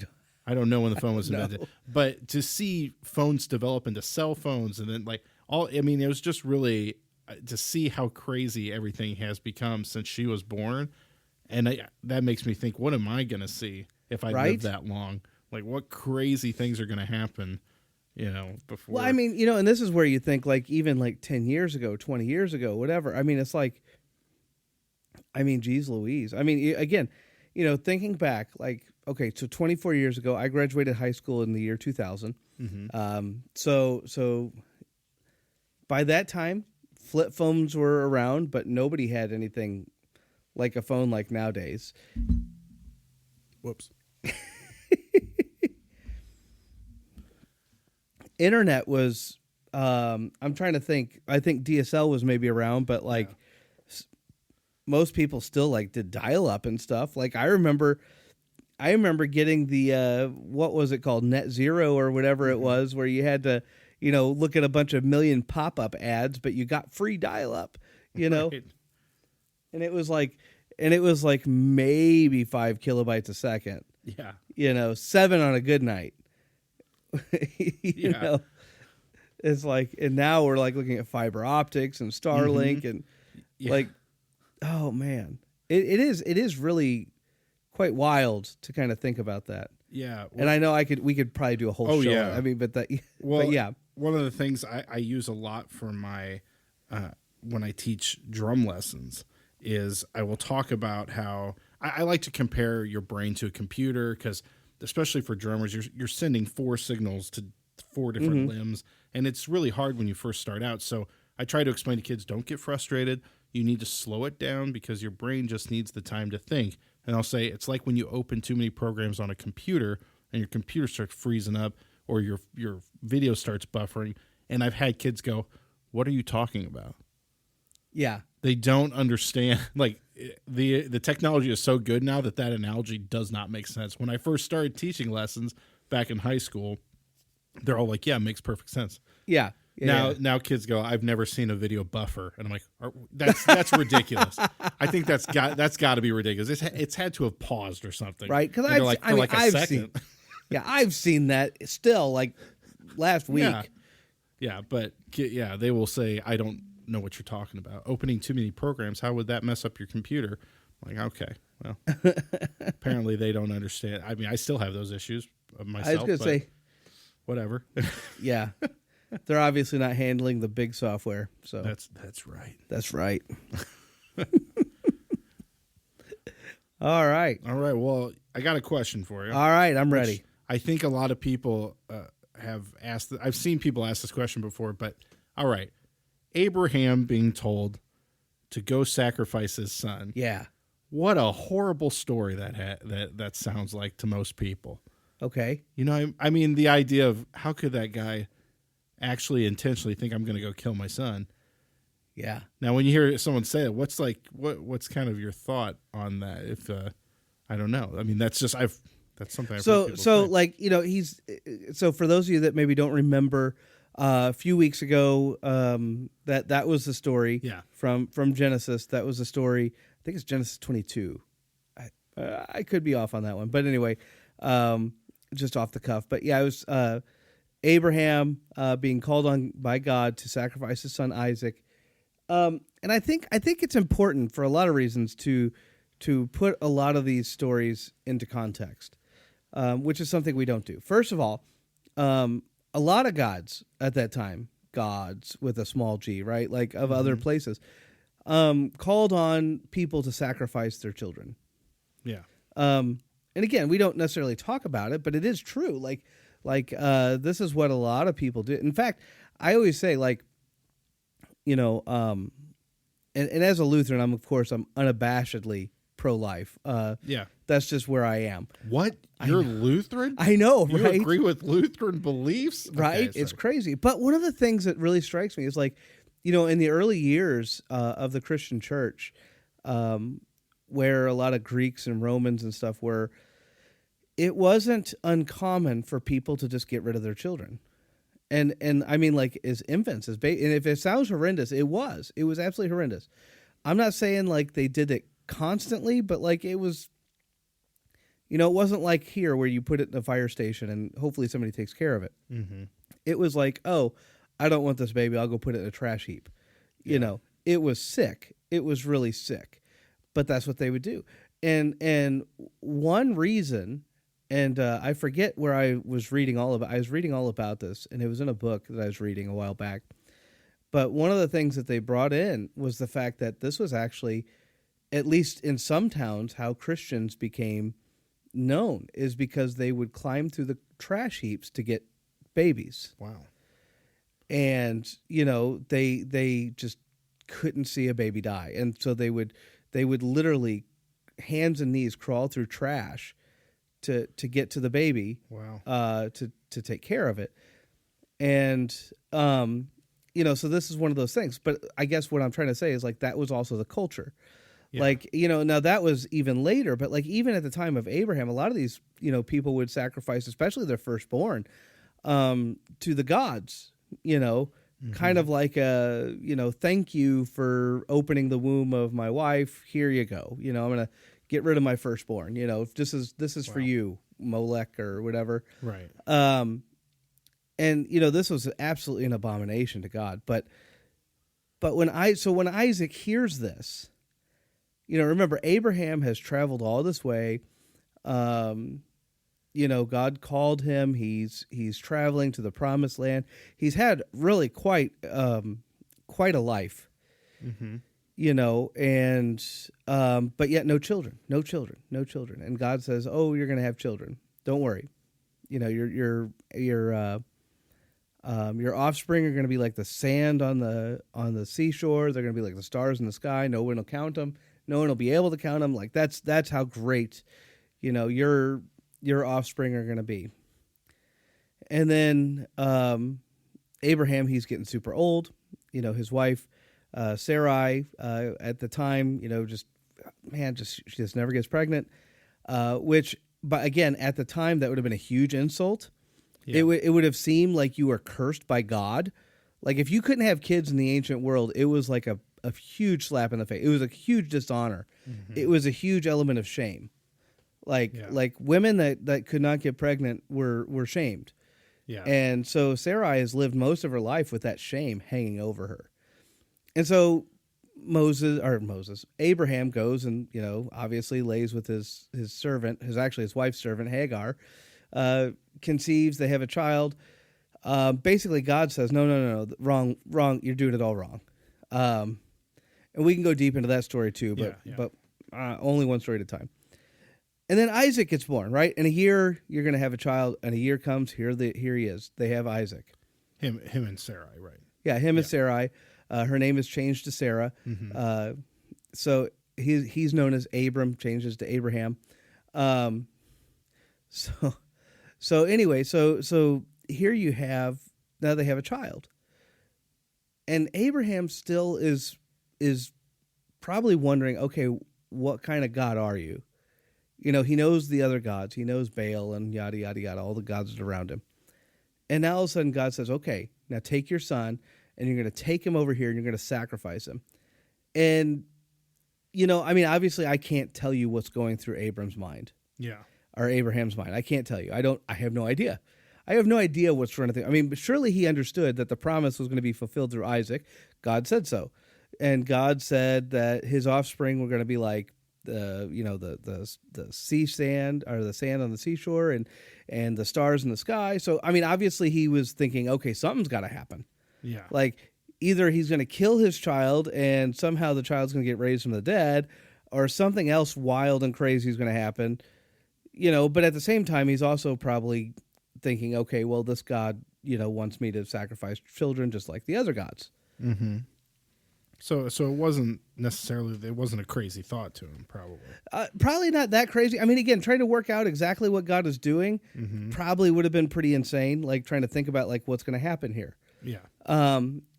don't know when the phone was invented. know. But to see phones develop into cell phones, and then it was just really to see how crazy everything has become since she was born. And that makes me think, what am I going to see if I live that long? Like, what crazy things are going to happen, before. Well, I mean, and this is where you think, like, even like 10 years ago, 20 years ago, whatever. I mean, it's like, geez Louise. I mean, again, thinking back, like, okay, so 24 years ago, I graduated high school in the year 2000. So by that time, flip phones were around, but nobody had anything like a phone like nowadays. Whoops. Internet was, I'm trying to think. I think DSL was maybe around, but like most people still like did dial up and stuff. Like I remember getting the what was it called, Net Zero or whatever it was, where you had to look at a bunch of million pop up ads, but you got free dial up. Right. And it was like maybe 5 kilobytes a second. Yeah. 7 on a good night. It's like, and now we're like looking at fiber optics and Starlink and like, oh man, it is really quite wild to kind of think about that. Yeah. Well, and I know we could probably do a whole show. Yeah. I mean, but yeah. One of the things I use a lot for my, when I teach drum lessons is I will talk about how I like to compare your brain to a computer, because especially for drummers, you're sending 4 signals to 4 different limbs, and it's really hard when you first start out. So I try to explain to kids, don't get frustrated. You need to slow it down, because your brain just needs the time to think. And I'll say, it's like when you open too many programs on a computer and your computer starts freezing up, or your video starts buffering. And I've had kids go, what are you talking about? Yeah. They don't understand. Like, the technology is so good now that analogy does not make sense. When I first started teaching lessons back in high school, they're all like, yeah, it makes perfect sense. Yeah. Now kids go, I've never seen a video buffer. And I'm like, that's ridiculous. I think that's got to be ridiculous. It's had to have paused or something. Right. Because I've seen that still, like last week. Yeah. But they will say, I don't know what you're talking about. Opening too many programs, how would that mess up your computer? I'm like, okay, well, apparently they don't understand. I mean, I still have those issues myself. I was going to say, whatever. Yeah, they're obviously not handling the big software. So that's right. That's right. All right. Well, I got a question for you. All right, I'm ready. I think a lot of people have asked. I've seen people ask this question before, but all right. Abraham being told to go sacrifice his son. Yeah. What a horrible story that sounds like to most people. Okay. I mean, the idea of how could that guy actually intentionally think I'm going to go kill my son? Yeah. Now, when you hear someone say it, what's kind of your thought on that? If I don't know. I mean, that's something I've heard people say. like, so for those of you that maybe don't remember, a few weeks ago. That was the story. Yeah. From Genesis. That was the story. I think it's Genesis 22. I could be off on that one, but anyway, just off the cuff. But yeah, it was Abraham being called on by God to sacrifice his son Isaac. And I think it's important for a lot of reasons to put a lot of these stories into context, which is something we don't do. First of all, a lot of gods at that time, gods with a small g, right, like of other places, called on people to sacrifice their children. Yeah. And again, we don't necessarily talk about it, but it is true. Like this is what a lot of people do. In fact, I always say, like, you know, and as a Lutheran, I'm unabashedly pro-life. Yeah. That's just where I am. What? You're Lutheran? I know, you right? agree with Lutheran beliefs? Right? Okay, it's crazy. But one of the things that really strikes me is, like, you know, in the early years of the Christian church, where a lot of Greeks and Romans and stuff were, it wasn't uncommon for people to just get rid of their children. And I mean, like, as infants, and if it sounds horrendous, it was absolutely horrendous. I'm not saying like they did it constantly, but like it was, you know, it wasn't like here where you put it in a fire station and hopefully somebody takes care of it. Mm-hmm. It was like, oh, I don't want this baby, I'll go put it in a trash heap. Yeah. You know, it was sick. It was really sick, but that's what they would do. And one reason. And I forget where I was reading all about. I was reading all about this, and it was in a book that I was reading a while back. But one of the things that they brought in was the fact that this was actually, at least in some towns, how Christians became known, is because they would climb through the trash heaps to get babies. Wow. And, you know, they just couldn't see a baby die. And so they would literally, hands and knees, crawl through trash to get to the baby. Wow. To take care of it. And you know, so this is one of those things. But I guess what I'm trying to say is, like, that was also the culture. Yeah. Like, you know, now that was even later, but like even at the time of Abraham, a lot of these, you know, people would sacrifice, especially their firstborn, to the gods, you know, kind of like a, you know, thank you for opening the womb of my wife. Here you go. You know, I'm going to get rid of my firstborn. You know, this is wow. For you, Molech or whatever. Right. And you know, this was absolutely an abomination to God. But when Isaac hears this, you know, remember, Abraham has traveled all this way. You know, God called him. He's traveling to the promised land. He's had really quite a life. Mm-hmm. You know, and but yet no children. And God says, "Oh, you're going to have children. Don't worry. You know, your offspring are going to be like the sand on the seashore. They're going to be like the stars in the sky. No one will count them. No one will be able to count them. Like that's how great, you know, your offspring are going to be." And then Abraham, he's getting super old. You know, his wife. Sarai, at the time, you know, she just never gets pregnant, but again, at the time, that would have been a huge insult. Yeah. It would have seemed like you were cursed by God. Like, if you couldn't have kids in the ancient world, it was like a huge slap in the face. It was a huge dishonor. Mm-hmm. It was a huge element of shame. Like women that could not get pregnant were shamed. Yeah. And so Sarai has lived most of her life with that shame hanging over her. And so Abraham goes and, you know, obviously lays with his servant, his wife's servant, Hagar, conceives, they have a child. Basically, God says, no, wrong, you're doing it all wrong. And we can go deep into that story too, but only one story at a time. And then Isaac gets born, right? In a year, you're going to have a child, and a year comes, here he is. They have Isaac. Him and Sarai, right? Yeah, and Sarai. Her name is changed to Sarah. Mm-hmm. So he's known as Abram, changes to Abraham. So anyway, so here you have, now they have a child. And Abraham still is probably wondering, okay, what kind of God are you? You know, he knows the other gods. He knows Baal and yada, yada, yada, all the gods around him. And now all of a sudden God says, okay, now take your son, and you're going to take him over here, and you're going to sacrifice him. And, I mean, obviously I can't tell you what's going through Abram's mind. Yeah. Or Abraham's mind. I can't tell you. I have no idea. I have no idea what's running through. I mean, but surely he understood that the promise was going to be fulfilled through Isaac. God said so. And God said that his offspring were going to be like the sea sand, or the sand on the seashore, and the stars in the sky. So, I mean, obviously he was thinking, okay, something's got to happen. Yeah. Like, either he's going to kill his child and somehow the child's going to get raised from the dead, or something else wild and crazy is going to happen. But at the same time, he's also probably thinking, okay, well, this God, wants me to sacrifice children just like the other gods. Mm-hmm. So it wasn't a crazy thought to him, probably. Probably not that crazy. I mean, again, trying to work out exactly what God is doing probably would have been pretty insane, like trying to think about like what's going to happen here. Yeah.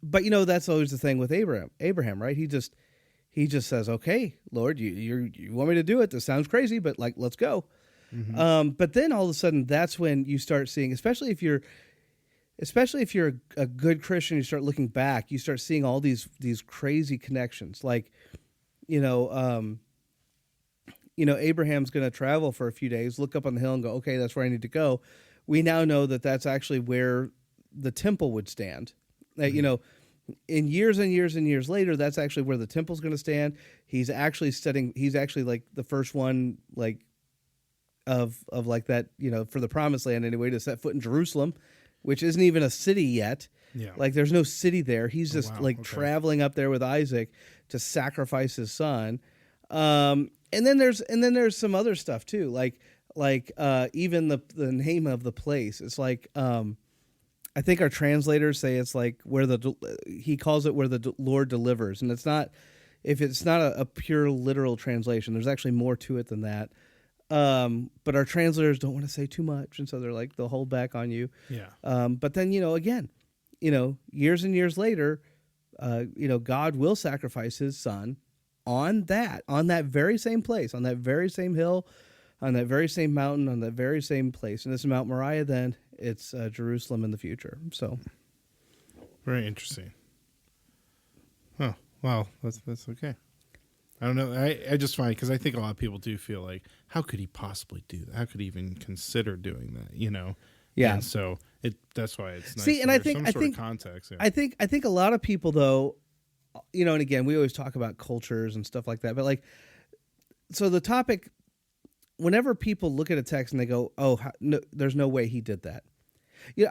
But that's always the thing with Abraham, right? He just says, okay, Lord, you want me to do it. This sounds crazy, but like, let's go. Mm-hmm. But then all of a sudden that's when you start seeing, especially if you're a good Christian, you start looking back, you start seeing all these crazy connections. Like, Abraham's going to travel for a few days, look up on the hill and go, okay, that's where I need to go. We now know that that's actually where the temple would stand. Mm-hmm. In years and years and years later, that's actually where the temple's going to stand. He's actually like the first one, like of like that, for the promised land anyway, to set foot in Jerusalem, which isn't even a city yet. Yeah. Like there's no city there. He's just traveling up there with Isaac to sacrifice his son. And then there's some other stuff too. Like even the name of the place. It's like, I think our translators say it's like he calls it where the Lord delivers. And it's not a pure literal translation, there's actually more to it than that. But our translators don't want to say too much, and so they'll hold back on you. Yeah. But then, again, years and years later, God will sacrifice his son on that very same place, on that very same hill, on that very same mountain, on that very same place. And it's Mount Moriah then. It's Jerusalem in the future. So very interesting. Oh, wow. That's okay. I don't know. I just find, because I think a lot of people do feel like, how could he possibly do that? How could he even consider doing that? Yeah. And so that's why it's nice. See, and I think context. Yeah. I think a lot of people though, and again, we always talk about cultures and stuff like that, but like, so the topic, whenever people look at a text and they go, "Oh, no, there's no way he did that."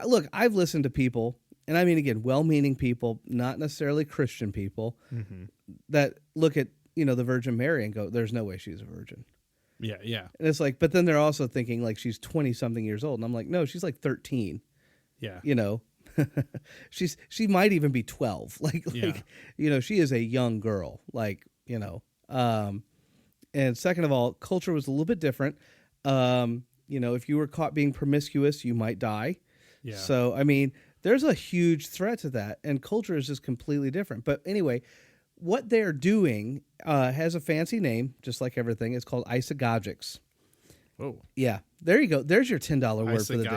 Look, I've listened to people, and I mean, again, well-meaning people, not necessarily Christian people, that look at the Virgin Mary and go, "There's no way she's a virgin." Yeah, yeah. And it's like, but then they're also thinking like she's 20-something years old, and I'm like, no, she's like 13. Yeah. She might even be 12. Yeah. She is a young girl. And second of all, culture was a little bit different. If you were caught being promiscuous, you might die. Yeah. So, I mean, there's a huge threat to that, and culture is just completely different. But anyway, what they're doing has a fancy name, just like everything. It's called isagogics. Oh. Yeah. There you go. There's your $10 word for the day.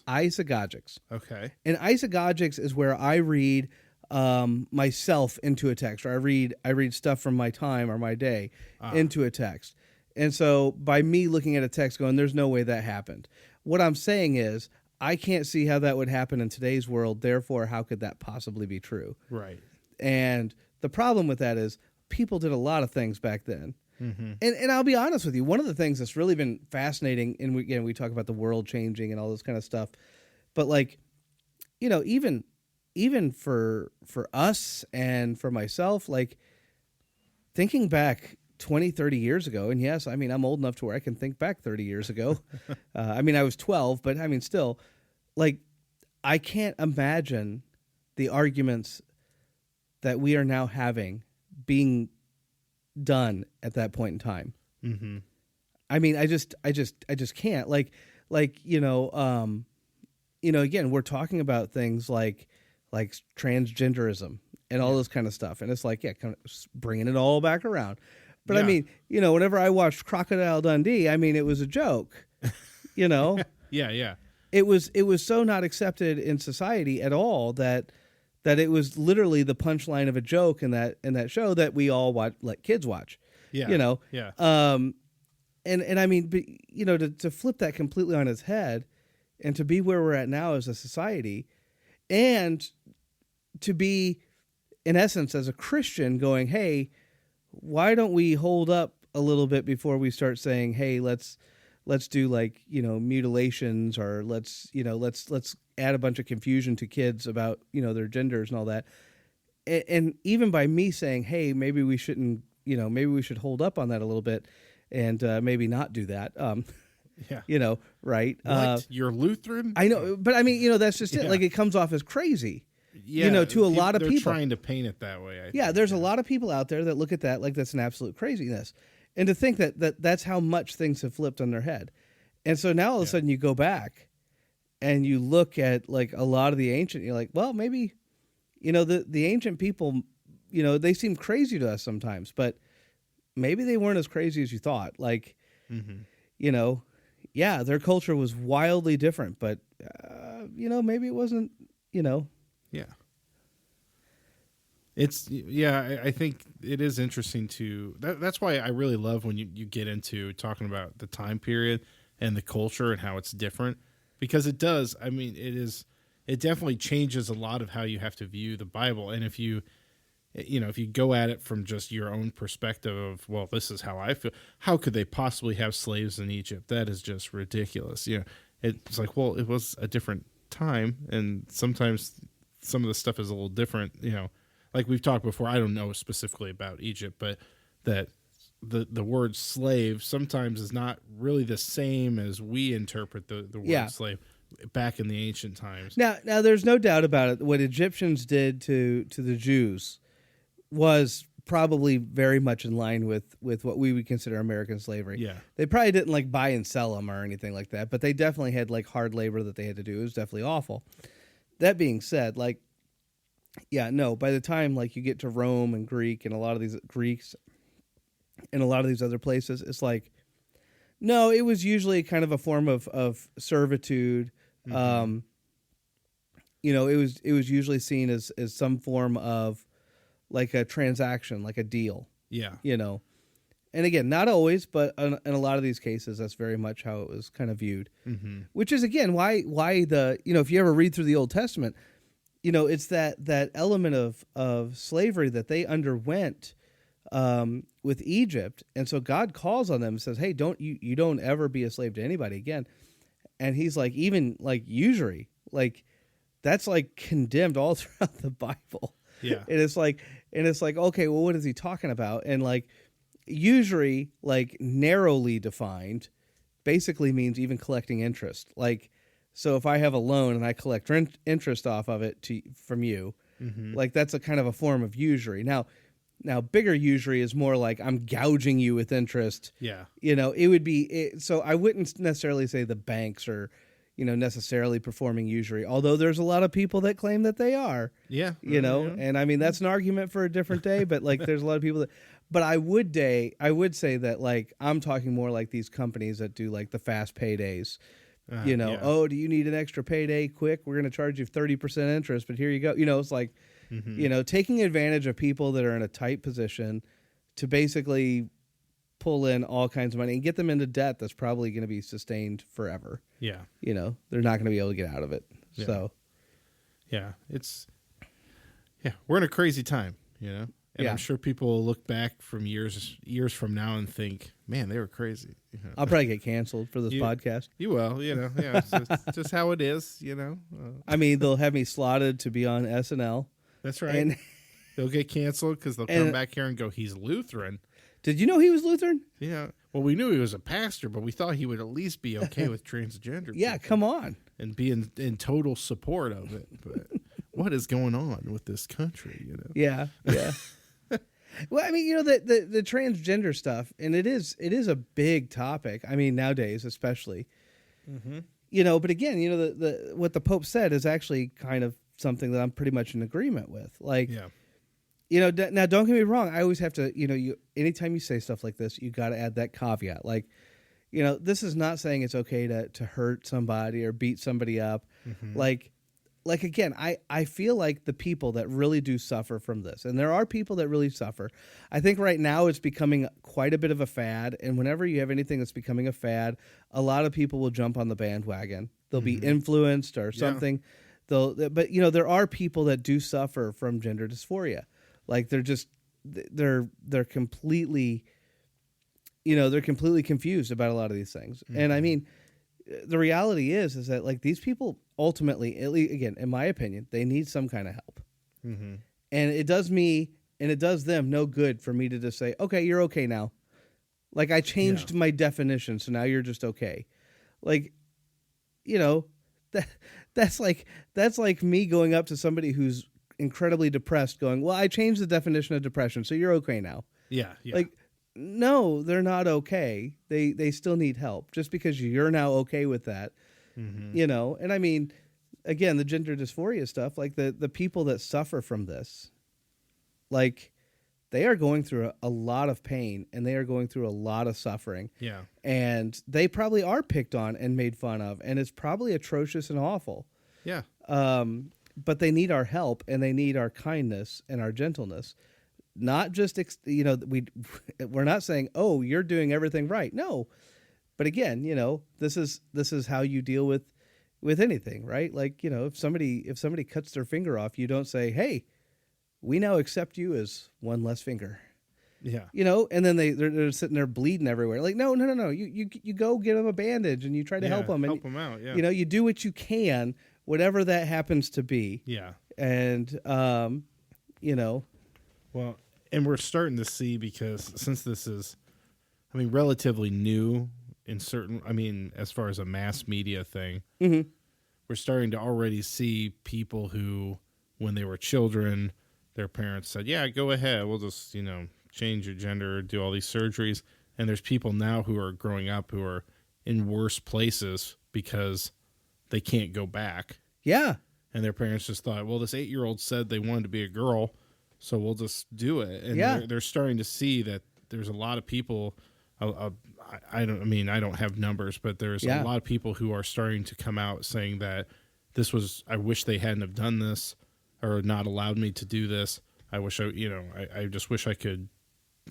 Isagogics. Okay. And isagogics is where I read myself into a text, or I read stuff from my time or my day into a text. And so by me looking at a text going, there's no way that happened. What I'm saying is, I can't see how that would happen in today's world. Therefore, how could that possibly be true? Right. And the problem with that is people did a lot of things back then. Mm-hmm. And I'll be honest with you, one of the things that's really been fascinating, and we talk about the world changing and all this kind of stuff, but like, even for us and for myself, like thinking back 20, 30 years ago, and yes, I mean, I'm old enough to where I can think back 30 years ago. I mean, I was 12, but I mean, still, like, I can't imagine the arguments that we are now having being done at that point in time. Mm-hmm. I mean, I just can't. Again, we're talking about things like transgenderism and all this kind of stuff, and it's like, yeah, kind of bringing it all back around. But I mean, whenever I watched Crocodile Dundee, I mean, it was a joke, Yeah, yeah. it was so not accepted in society at all that it was literally the punchline of a joke in that show that we all let kids watch. Yeah. You know. Yeah. And I mean, but, you know, to flip that completely on its head, and to be where we're at now as a society, and to be, in essence, as a Christian, going, hey, why don't we hold up a little bit before we start saying, hey, let's do, like, you know, mutilations, or let's add a bunch of confusion to kids about, you know, their genders and all that. And even by me saying, hey, maybe we shouldn't, you know, maybe we should hold up on that a little bit, and maybe not do that. Yeah. You know, right? What? You're Lutheran? I know, but I mean, you know, that's just it. Yeah. Like, it comes off as crazy. Yeah, you know, to a lot of they're people. trying to paint it that way. I think. There's a lot of people out there that look at that like that's an absolute craziness. And to think that's how much things have flipped on their head. And so now all of a sudden you go back and you look at, like, a lot of the ancient, you're like, well, maybe, you know, the ancient people, you know, they seem crazy to us sometimes, but maybe they weren't as crazy as you thought. Like, you know, yeah, their culture was wildly different, but, you know, maybe it wasn't, you know. Yeah. I think it is interesting that's why I really love when you get into talking about the time period and the culture and how it's different, because it does. I mean, it definitely changes a lot of how you have to view the Bible. And if you go at it from just your own perspective of, well, this is how I feel, how could they possibly have slaves in Egypt? That is just ridiculous. You know, it's like, well, it was a different time, and sometimes some of the stuff is a little different, you know. Like we've talked before, I don't know specifically about Egypt, but that the word slave sometimes is not really the same as we interpret the word slave back in the ancient times. Now there's no doubt about it. What Egyptians did to the Jews was probably very much in line with what we would consider American slavery. Yeah. They probably didn't, like, buy and sell them or anything like that, but they definitely had, like, hard labor that they had to do. It was definitely awful. That being said, like, yeah, no, by the time, like, you get to Rome and Greek and a lot of these Greeks and a lot of these other places, it's like, no, it was usually kind of a form of servitude. You know, it was usually seen as some form of, like, a transaction, like a deal. Yeah. You know, and again, not always, but in a lot of these cases, that's very much how it was kind of viewed. Which is, again, why the, you know, if you ever read through the Old Testament, you know, it's that element of slavery that they underwent with Egypt, and so God calls on them and says, "Hey, you don't ever be a slave to anybody again." And He's like, even, like, usury, like, that's, like, condemned all throughout the Bible. Yeah, and it's like, okay, well, what is He talking about? And, like, usury, like, narrowly defined, basically means even collecting interest, like. So if I have a loan and I collect interest off of it from you, like, that's a kind of a form of usury. Now bigger usury is more like I'm gouging you with interest. Yeah. You know, it would be so I wouldn't necessarily say the banks are, you know, necessarily performing usury, although there's a lot of people that claim that they are. Yeah. You know, and I mean, that's an argument for a different day, but, like, there's a lot of people that, but I would say that, like, I'm talking more like these companies that do, like, the fast paydays. You know, oh, do you need an extra payday? Quick, we're going to charge you 30% interest, but here you go. You know, it's like, you know, taking advantage of people that are in a tight position to basically pull in all kinds of money and get them into debt that's probably going to be sustained forever. Yeah. You know, they're not going to be able to get out of it. Yeah. So, we're in a crazy time, you know, and Yeah. I'm sure people will look back from years from now and think, man, they were crazy. You know? I'll probably get canceled for this podcast. You will, you know, yeah, it's just how it is, you know. I mean, they'll have me slotted to be on SNL. That's right. And they'll get canceled because they'll come back here and go, he's Lutheran. did you know he was Lutheran? Yeah. Well, we knew he was a pastor, but we thought he would at least be okay with transgender. Yeah, people come on. and be in total support of it. But what is going on with this country, you know? Yeah. Well, I mean, you know, the transgender stuff, and it is a big topic. I mean, nowadays, especially, you know, but again, you know, the what the Pope said is actually kind of something that I'm pretty much in agreement with. Like, you know, now don't get me wrong. I always have to, you know, anytime you say stuff like this, you got to add that caveat. Like, this is not saying it's okay to hurt somebody or beat somebody up. Mm-hmm. Like again, I feel like the people that really do suffer from this, and there are people that really suffer. I think right now it's becoming quite a bit of a fad, and whenever you have anything that's becoming a fad, a lot of people will jump on the bandwagon. They'll be influenced or something. But there are people that do suffer from gender dysphoria. Like they're completely, they're completely confused about a lot of these things. Mm-hmm. And I mean, the reality is that like these people ultimately, at least, again, in my opinion, they need some kind of help. Mm-hmm. And it does me and it does them no good for me to just say, okay, you're okay now. Like I changed my definition, so now you're just okay. Like, that's like me going up to somebody who's incredibly depressed going, well, I changed the definition of depression, so you're okay now. Yeah. Like, no, they're not okay. They still need help. Just because you're now okay with that, And I mean, again, the gender dysphoria stuff, like the people that suffer from this, like they are going through a lot of pain and they are going through a lot of suffering. Yeah. And they probably are picked on and made fun of, and it's probably atrocious and awful. Yeah. But they need our help and they need our kindness and our gentleness. Not just, we're not saying, oh, you're doing everything right. No. But again, this is how you deal with anything, right? Like, if somebody cuts their finger off, you don't say, hey, we now accept you as one less finger. Yeah. And then they're sitting there bleeding everywhere. Like, no. You go get them a bandage and you try to help them. Help them out, yeah. You do what you can, whatever that happens to be. Yeah. And, Well, and we're starting to see, because since this is, relatively new in certain, as far as a mass media thing, we're starting to already see people who, when they were children, their parents said, yeah, go ahead. We'll just, change your gender, do all these surgeries. And there's people now who are growing up who are in worse places because they can't go back. Yeah. And their parents just thought, well, this 8-year-old said they wanted to be a girl, so we'll just do it. And they're starting to see that there's a lot of people. I don't have numbers, but there's a lot of people who are starting to come out saying that I wish they hadn't have done this or not allowed me to do this. I wish I just wish I could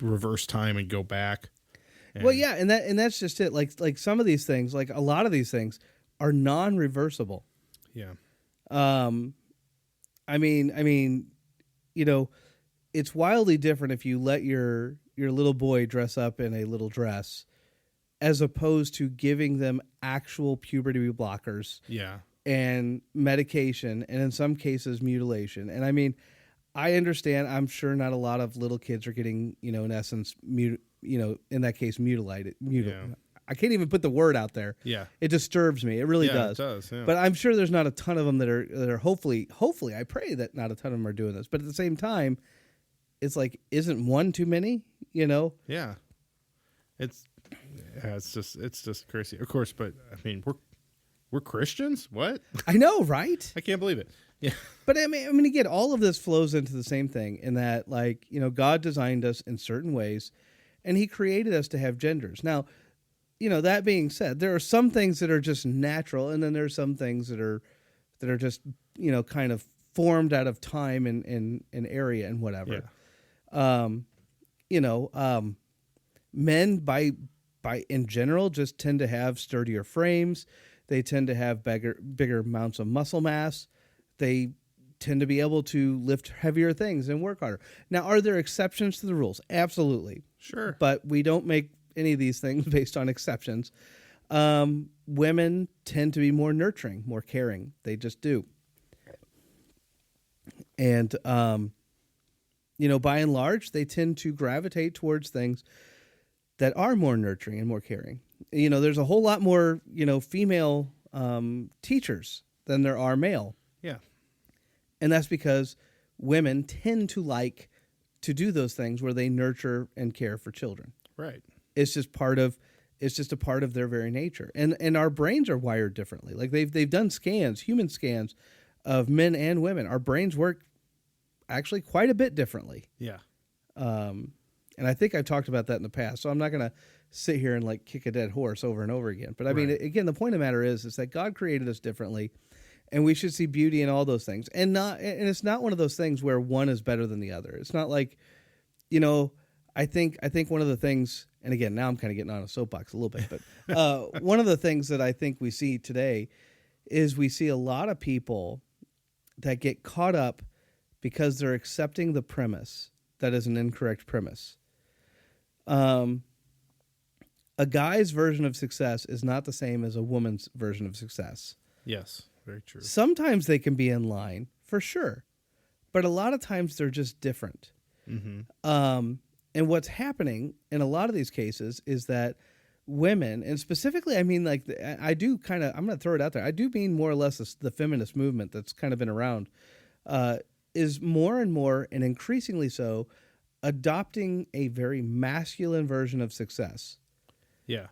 reverse time and go back. Well, yeah, and that's just it. Like some of these things, like a lot of these things, are non-reversible. Yeah. It's wildly different if you let your little boy dress up in a little dress, as opposed to giving them actual puberty blockers. Yeah. And medication, and in some cases mutilation. And I understand. I'm sure not a lot of little kids are getting, in essence, in that case, mutilated. Yeah. I can't even put the word out there. Yeah. It disturbs me. It really does. It does. Yeah. But I'm sure there's not a ton of them that are hopefully, I pray that not a ton of them are doing this. But at the same time, it's like, isn't one too many? Yeah. It's just crazy. Of course, but we're Christians? What? I know, right? I can't believe it. Yeah. But again, all of this flows into the same thing in that, like, God designed us in certain ways and he created us to have genders. Now, that being said, there are some things that are just natural, and then there's some things that are just, kind of formed out of time and area and whatever. Yeah. Men by in general just tend to have sturdier frames. They tend to have bigger amounts of muscle mass. They tend to be able to lift heavier things and work harder. Now, are there exceptions to the rules? Absolutely. Sure. But we don't make any of these things based on exceptions. Women tend to be more nurturing, more caring. They just do. And, by and large, they tend to gravitate towards things that are more nurturing and more caring. There's a whole lot more, female teachers than there are male. Yeah. And that's because women tend to like to do those things where they nurture and care for children. Right. It's just a part of their very nature. And our brains are wired differently. Like they've done human scans of men and women. Our brains work actually quite a bit differently. Yeah. And I think I've talked about that in the past, so I'm not going to sit here and like kick a dead horse over and over again. But I mean, Right. again, the point of the matter is that God created us differently, and we should see beauty in all those things. And it's not one of those things where one is better than the other. It's not like, I think one of the things, and again, now I'm kind of getting on a soapbox a little bit, but one of the things that I think we see today is we see a lot of people that get caught up because they're accepting the premise that is an incorrect premise. A guy's version of success is not the same as a woman's version of success. Yes, very true. Sometimes they can be in line, for sure, but a lot of times they're just different. Mm-hmm. And what's happening in a lot of these cases is that women, and specifically, I mean, like, I do kind of, I'm going to throw it out there, I do mean more or less the feminist movement that's kind of been around, is more and more, and increasingly so, adopting a very masculine version of success. Yeah.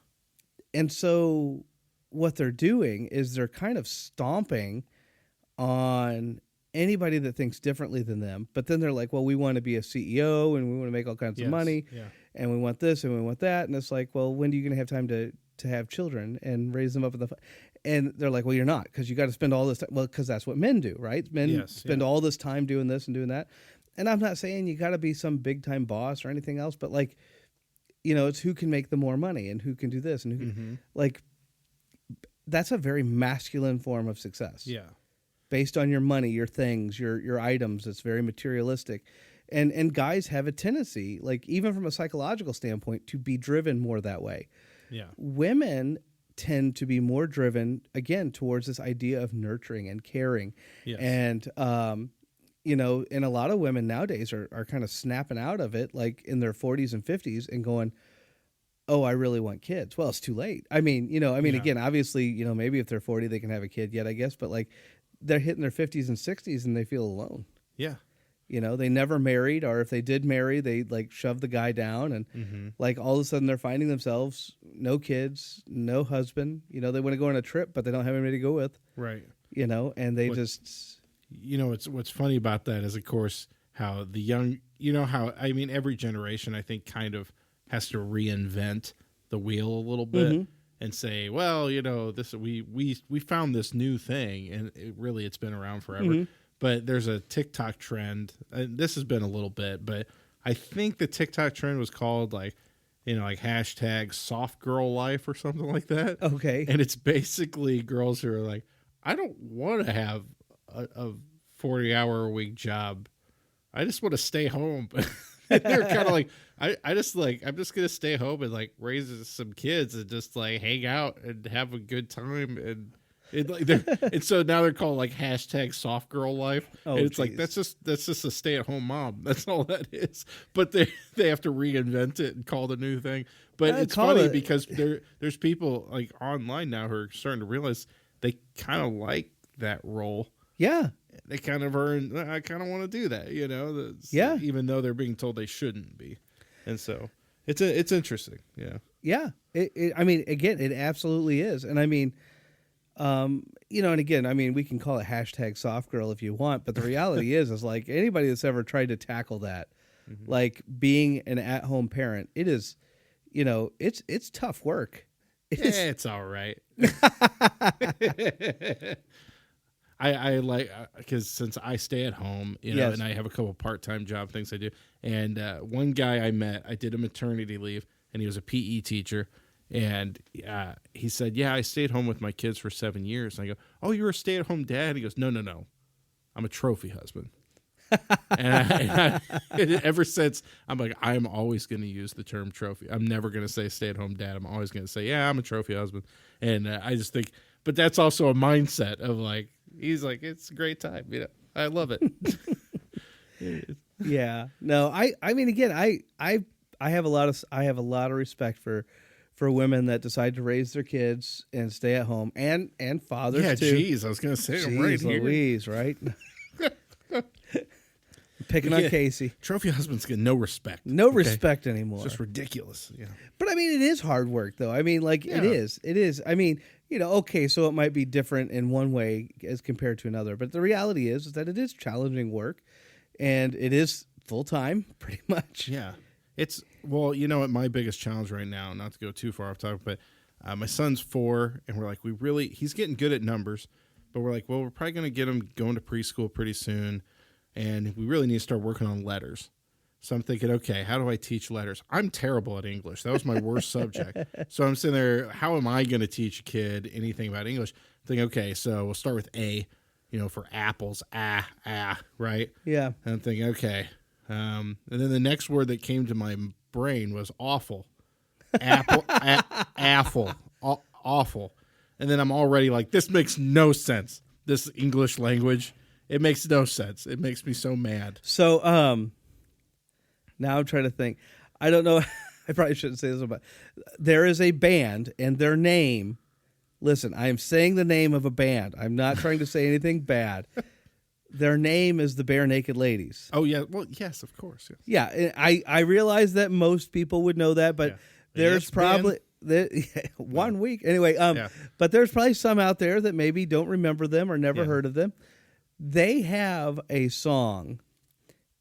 And so what they're doing is they're kind of stomping on anybody that thinks differently than them. But then they're like, well, we want to be a CEO and we want to make all kinds of money. Yeah. And we want this and we want that. And it's like, well, when are you going to have time to have children and raise them up in the... And they're like, well, you're not, because you got to spend all this time. Well, because that's what men do, right? Men spend all this time doing this and doing that. And I'm not saying you got to be some big time boss or anything else, but like, it's who can make the more money and who can do this and who can, like, that's a very masculine form of success. Yeah. Based on your money, your things, your items. It's very materialistic. And guys have a tendency, like, even from a psychological standpoint, to be driven more that way. Yeah. Women tend to be more driven, again, towards this idea of nurturing and caring. Yes. And, and a lot of women nowadays are kind of snapping out of it, like in their 40s and 50s, and going, oh, I really want kids. Well, it's too late. I mean, again, obviously, maybe if they're 40, they can have a kid yet, I guess. But like, they're hitting their 50s and 60s and they feel alone. Yeah. They never married, or if they did marry, they like shoved the guy down, and like all of a sudden they're finding themselves no kids, no husband. They want to go on a trip, but they don't have anybody to go with. Right. And they what's funny about that is, of course, how the young, every generation, I think, kind of has to reinvent the wheel a little bit and say, well, this we found this new thing, and it's been around forever. But there's a TikTok trend, and this has been a little bit, but I think the TikTok trend was called like hashtag soft girl life or something like that. Okay. And it's basically girls who are like, I don't want to have a 40-hour-a-week job. I just want to stay home. They're kind of like, I'm just going to stay home and like raise some kids and just like hang out and have a good time. And so now they're called like hashtag soft girl life. Oh, and it's geez. like, that's just a stay at home mom. That's all that is. But they have to reinvent it and call it a new thing. But it's funny because there's people like online now who are starting to realize they kind of like that role. Yeah. They kind of I kind of want to do that, Yeah. Even though they're being told they shouldn't be. And so it's interesting. Yeah. Yeah. It absolutely is. And I mean, and again, we can call it hashtag soft girl if you want, but the reality is like anybody that's ever tried to tackle that, like being an at-home parent, it is, it's tough work. It's all right. I like, because since I stay at home, Yes. and I have a couple part-time job things I do. And one guy I met, I did a maternity leave, and he was a PE teacher. And he said, yeah, I stayed home with my kids for 7 years. And I go, oh, you're a stay-at-home dad? He goes, no. I'm a trophy husband. and ever since, I'm like, I'm always going to use the term trophy. I'm never going to say stay-at-home dad. I'm always going to say, yeah, I'm a trophy husband. And I just think, but that's also a mindset of like, he's like, it's a great time. I love it. Yeah. No, I mean, again, I have a lot of respect for women that decide to raise their kids and stay at home, and fathers yeah, too. Geez, I was going to say them right here. Louise, right? Picking on Casey. Trophy husbands get no respect. No respect anymore. It's just ridiculous. Yeah. But I mean, it is hard work, though. I mean, like, it is. I mean, okay, so it might be different in one way as compared to another, but the reality is that it is challenging work, and it is full time, pretty much. Yeah. Well, you know what, my biggest challenge right now, not to go too far off topic, but my son's 4, and we're like, he's getting good at numbers, but we're like, well, we're probably going to get him going to preschool pretty soon, and we really need to start working on letters. So I'm thinking, okay, how do I teach letters? I'm terrible at English. That was my worst subject. So I'm sitting there, how am I going to teach a kid anything about English? Thinking, okay, so we'll start with A, for apples, right? Yeah. And I'm thinking, okay. And then the next word that came to my brain was awful. Apple, awful. And then I'm already like, this makes no sense. This English language, it makes no sense. It makes me so mad. So, now I'm trying to think. I don't know. I probably shouldn't say this, but there is a band, and their name. Listen, I am saying the name of a band. I'm not trying to say anything bad. Their name is the Bare Naked Ladies. Oh yeah, well yes, of course. Yes. Yeah, I realize that most people would know that, but there's probably one week anyway. But there's probably some out there that maybe don't remember them or never heard of them. They have a song.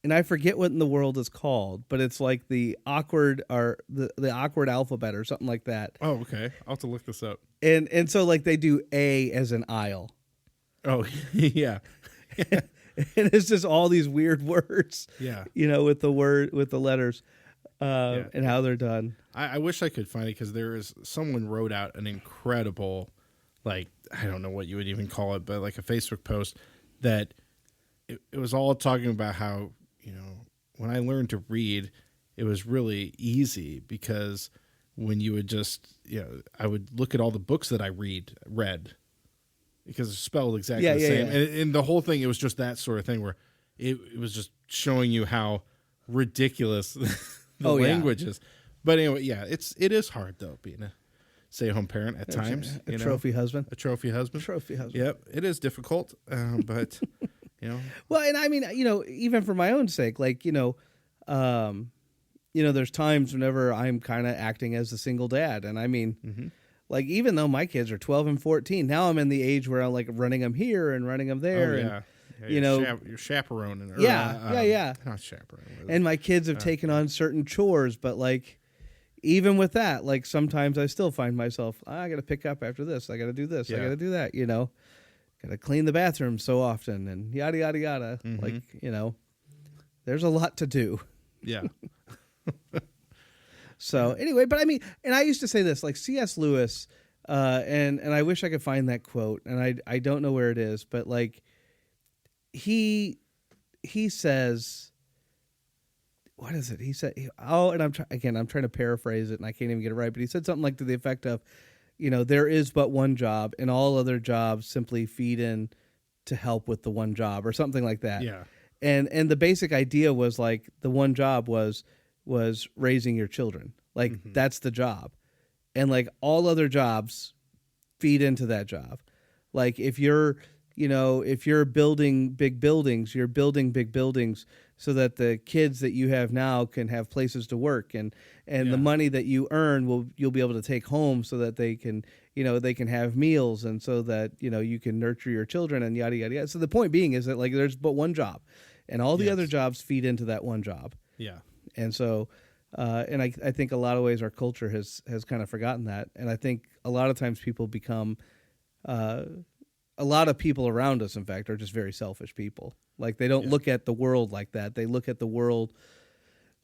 And I forget what in the world it's called, but it's like the awkward or the awkward alphabet or something like that. Oh, okay. I'll have to look this up. And so like they do A as an aisle. Oh, yeah. And it's just all these weird words. Yeah. With the letters and how they're done. I wish I could find it because someone wrote out an incredible, like, I don't know what you would even call it, but like a Facebook post that it was all talking about how, when I learned to read, it was really easy because when you would just, I would look at all the books that I read because it's spelled exactly the same. Yeah. And the whole thing, it was just that sort of thing where it was just showing you how ridiculous the language is. But anyway, it is hard though, being a stay-at-home parent at times. A trophy husband. A trophy husband. Yep, it is difficult, but... Well, and I mean, even for my own sake, like, there's times whenever I'm kind of acting as the single dad. And I mean, like, even though my kids are 12 and 14, now I'm in the age where I'm like running them here and running them there. Oh, yeah. And, you're chaperoning. Yeah. Not chaperoning. And my kids have taken on certain chores, but like, even with that, like sometimes I still find myself, I got to pick up after this. I got to do this. I got to do that, Got to clean the bathroom so often and yada, yada, yada. Mm-hmm. Like, there's a lot to do. Yeah. So anyway, but I mean, and I used to say this, like C.S. Lewis, and I wish I could find that quote, and I don't know where it is, but like he says, what is it? He said, and I'm trying to paraphrase it and I can't even get it right, but he said something like to the effect of, there is but one job, and all other jobs simply feed in to help with the one job, or something like that. Yeah. And the basic idea was like the one job was raising your children. Like that's the job, and like all other jobs feed into that job. Like if you're building big buildings, you're building big buildings so that the kids that you have now can have places to work, and the money that you earn you'll be able to take home so that they can have meals, and so that you can nurture your children, and yada yada yada. So the point being is that like there's but one job, and all the other jobs feed into that one job. Yeah. And so and I think a lot of ways our culture has kind of forgotten that, and I think a lot of times people become a lot of people around us, in fact, are just very selfish people. Like they don't look at the world like that. They look at the world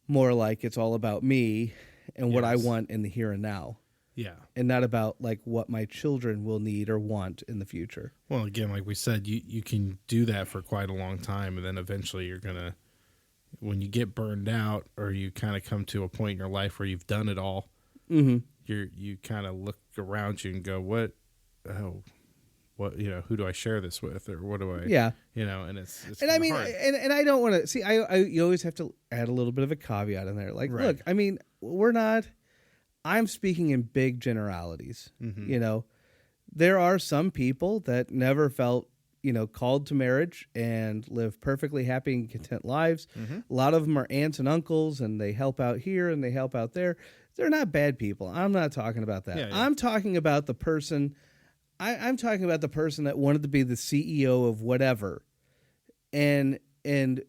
more like it's all about me and what I want in the here and now. Yeah. And not about like what my children will need or want in the future. Well, again, like we said, you can do that for quite a long time, and then eventually you're going to, when you get burned out or you kind of come to a point in your life where you've done it all, you kind of look around you and go, what, who do I share this with, or what do I, and it's and I mean, hard. and I don't want to see, you always have to add a little bit of a caveat in there. Like, look, I mean, I'm speaking in big generalities. There are some people that never felt, called to marriage and live perfectly happy and content lives. A lot of them are aunts and uncles, and they help out here and they help out there. They're not bad people. I'm not talking about that. Yeah. I'm talking about the person. I'm talking about the person that wanted to be the CEO of whatever, and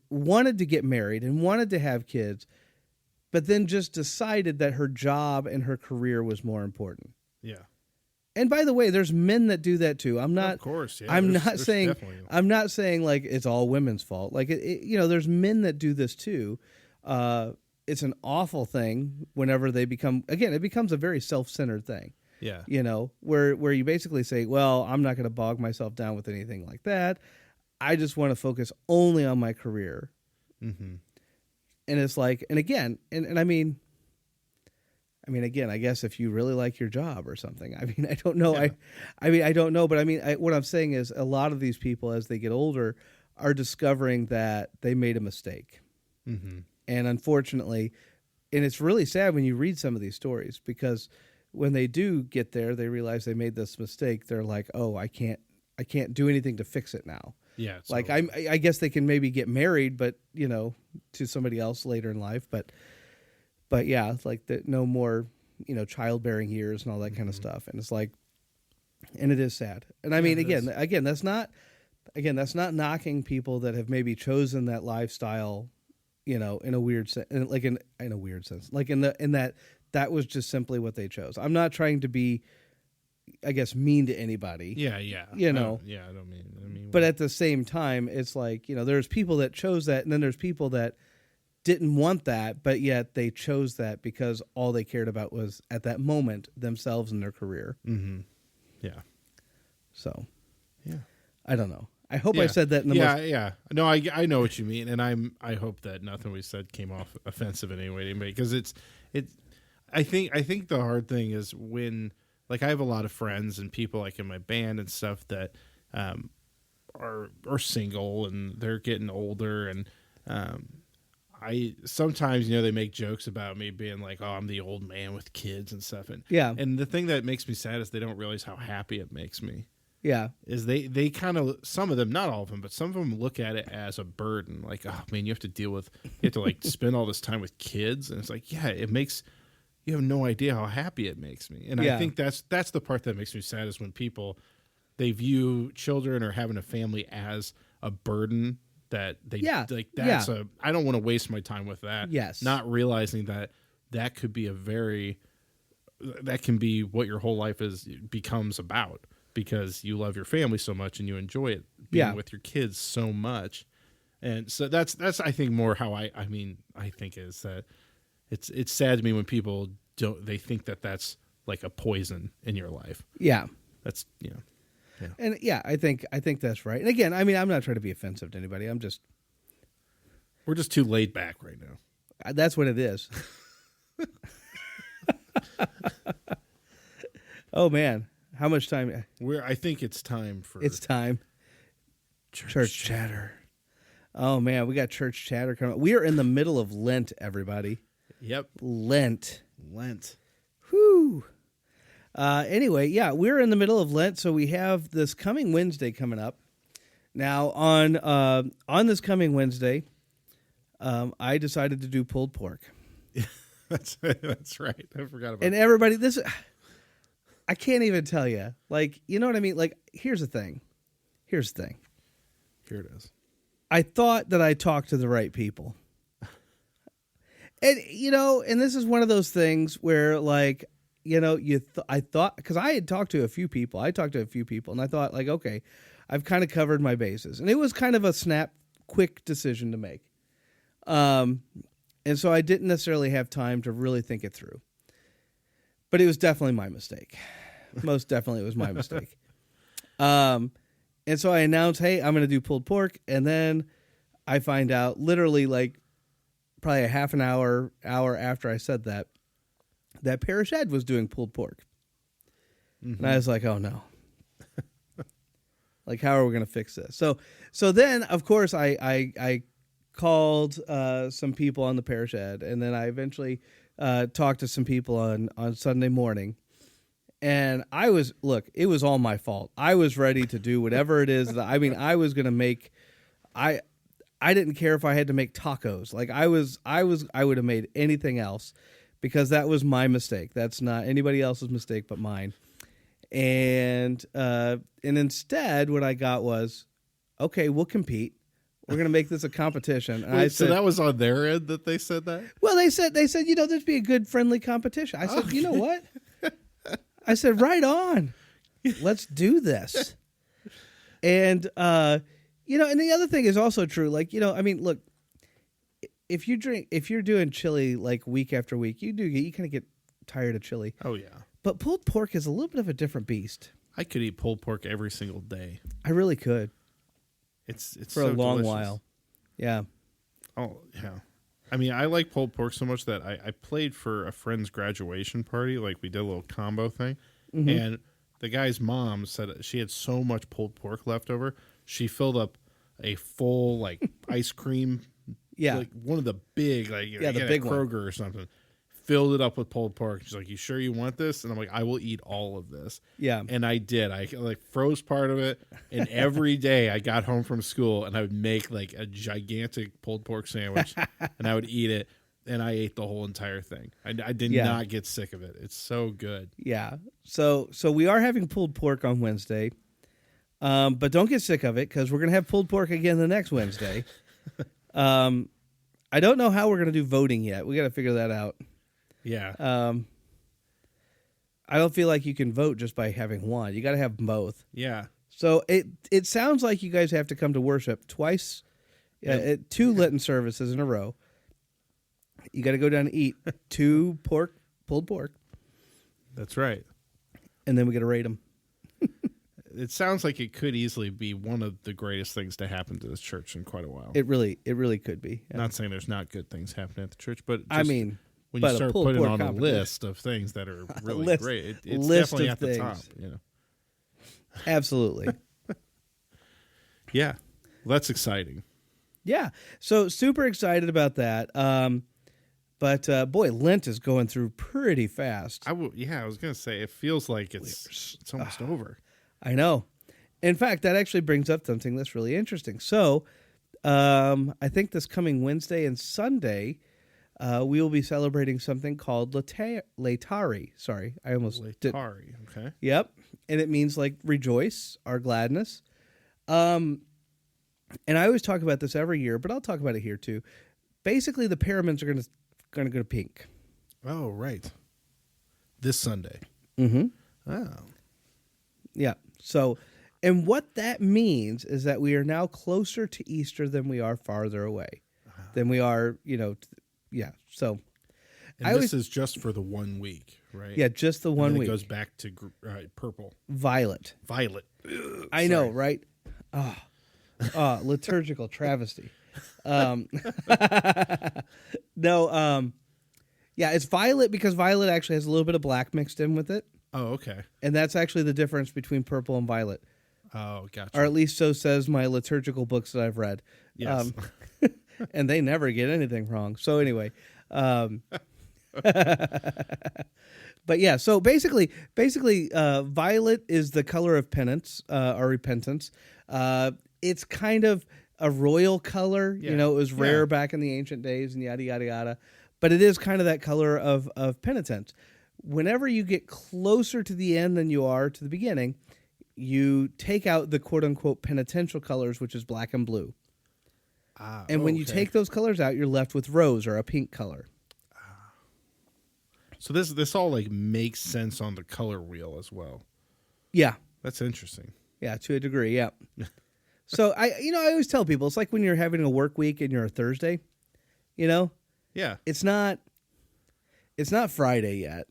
wanted to get married and wanted to have kids, but then just decided that her job and her career was more important. Yeah. And by the way, there's men that do that too. I'm not. Of course, yeah. I'm not there's saying. definitely- I'm not saying like it's all women's fault. Like there's men that do this too. It's an awful thing whenever they become. Again, it becomes a very self-centered thing. Yeah. Where you basically say, well, I'm not going to bog myself down with anything like that. I just want to focus only on my career. Mm-hmm. And it's like, and again, and I mean, again, I guess if you really like your job or something, I mean, I don't know. Yeah. I don't know, but I mean, what I'm saying is a lot of these people, as they get older, are discovering that they made a mistake. Mm-hmm. And unfortunately, and it's really sad when you read some of these stories, because when they do get there, they realize they made this mistake. They're like, oh, I can't do anything to fix it now. Yeah. Like I guess they can maybe get married, but to somebody else later in life, but yeah, it's like no more, childbearing years and all that kind of stuff. And it's like, and it is sad. And I mean, again, that's not knocking people that have maybe chosen that lifestyle, in a weird sense, like in a weird sense, like in that was just simply what they chose. I'm not trying to be, I guess, mean to anybody. Yeah. Yeah. Yeah, I don't mean. But at the same time, it's like, there's people that chose that, and then there's people that didn't want that, but yet they chose that because all they cared about was, at that moment, themselves and their career. Mm-hmm. Yeah. So, yeah. I don't know. I hope I said that in the most... Yeah. No, I know what you mean, and I hope that nothing we said came off offensive in any way to anybody, because I think the hard thing is when, like, I have a lot of friends and people like in my band and stuff that are single, and they're getting older, and I sometimes they make jokes about me being like, oh, I'm the old man with kids and stuff, and and the thing that makes me sad is they don't realize how happy it makes me. Yeah, is they kind of, some of them, not all of them, but some of them look at it as a burden, like, oh man, you have to like spend all this time with kids, and it's like, yeah, it makes, you have no idea how happy it makes me. And I think that's the part that makes me sad, is when people, they view children or having a family as a burden, that they I don't want to waste my time with that. Yes. Not realizing that could be that can be what your whole life becomes about, because you love your family so much and you enjoy it being with your kids so much. And so that's I think more how I think is that it's sad to me when people they think that that's like a poison in your life. Yeah. That's Yeah. And I think that's right. And again, I mean, I'm not trying to be offensive to anybody. We're just too laid back right now. That's what it is. Oh man, how much time? I think it's time for... It's time. Church chatter. Oh man, we got church chatter coming up. We are in the middle of Lent, everybody. Yep. Lent. Whew. Anyway, we're in the middle of Lent, so we have this coming Wednesday coming up. Now, on this coming Wednesday, I decided to do pulled pork. That's right. I forgot about And everybody, I can't even tell you. Like, you know what I mean? Like, here's the thing. Here it is. I thought that I talked to the right people. And, and this is one of those things where, like, I thought, because I had talked to a few people. And I thought, like, okay, I've kind of covered my bases. And it was kind of a quick decision to make. And so I didn't necessarily have time to really think it through. But it was definitely my mistake. Most definitely it was my mistake. And so I announced, hey, I'm going to do pulled pork. And then I find out literally like probably a half an hour after I said that Parish Ed was doing pulled pork. Mm-hmm. And I was like, oh no. Like, how are we going to fix this? So then, of course, I called some people on the Parish Ed, and then I eventually talked to some people on Sunday morning. And it was all my fault. I was ready to do whatever it is I was going to make. I didn't care if I had to make tacos. Like I would have made anything else, because that was my mistake. That's not anybody else's mistake but mine. And instead what I got was, okay, we'll compete. We're gonna make this a competition." And Wait, I said, so that was on their end that they said that? "Well, they said, there'd be a good friendly competition." I said, "You know what?" I said, "Right on, let's do this." And and the other thing is also true. Like, I mean, look, if you're doing chili like week after week, you kind of get tired of chili. Oh yeah. But pulled pork is a little bit of a different beast. I could eat pulled pork every single day. I really could. It's for so a long delicious. while. Yeah. Oh yeah. I mean, I like pulled pork so much that I played for a friend's graduation party. Like, we did a little combo thing, and the guy's mom said she had so much pulled pork left over, she filled up a full like ice cream. Yeah. Like one of the big, like, the big Kroger one or something. Filled it up with pulled pork. She's like, "You sure you want this?" And I'm like, "I will eat all of this." Yeah. And I did. I like froze part of it, and every day I got home from school and I would make like a gigantic pulled pork sandwich, and I would eat it, and I ate the whole entire thing. I did not get sick of it. It's so good. Yeah. So we are having pulled pork on Wednesday, but don't get sick of it because we're gonna have pulled pork again the next Wednesday. I don't know how we're gonna do voting yet. We got to figure that out. Yeah. I don't feel like you can vote just by having one. You got to have both. Yeah. So it sounds like you guys have to come to worship twice, 2 Lenten services in a row. You got to go down and eat 2 pulled pork. That's right. And then we got to rate them. It sounds like it could easily be one of the greatest things to happen to this church in quite a while. It really could be. Yeah. Not saying there's not good things happening at the church, but I mean, when you start putting on a competition. list of things that are really great, it's list definitely of at the things. top. Absolutely. Yeah, well, that's exciting. Yeah, so super excited about that. But boy, Lent is going through pretty fast. I was gonna say it feels like it's almost over. I know. In fact, that actually brings up something that's really interesting. So, I think this coming Wednesday and Sunday, we will be celebrating something called Laetare. Sorry, I almost did. Laetare, okay. Yep, and it means like rejoice, our gladness. And I always talk about this every year, but I'll talk about it here too. Basically, the pyramids are going to go pink. Oh, right. This Sunday. Mm-hmm. Oh. Yeah. So, and what that means is that we are now closer to Easter than we are farther away, than we are, yeah. So, And this is just for the 1 week, right? Yeah, just the 1 week. It goes back to purple. Violet. Ugh, I know, right? Liturgical travesty. No, yeah, it's violet because violet actually has a little bit of black mixed in with it. Oh, okay. And that's actually the difference between purple and violet. Oh, gotcha. Or at least so says my liturgical books that I've read. Yes. And they never get anything wrong. So anyway, but yeah, so basically, violet is the color of penance or repentance. It's kind of a royal color. Yeah. It was rare back in the ancient days and yada, yada, yada. But it is kind of that color of penitence. Whenever you get closer to the end than you are to the beginning, you take out the quote-unquote penitential colors, which is black and blue. And when you take those colors out, you're left with rose or a pink color. So this all like makes sense on the color wheel as well. Yeah. That's interesting. Yeah, to a degree, yeah. So I always tell people it's like when you're having a work week and you're a Thursday, Yeah. It's not Friday yet.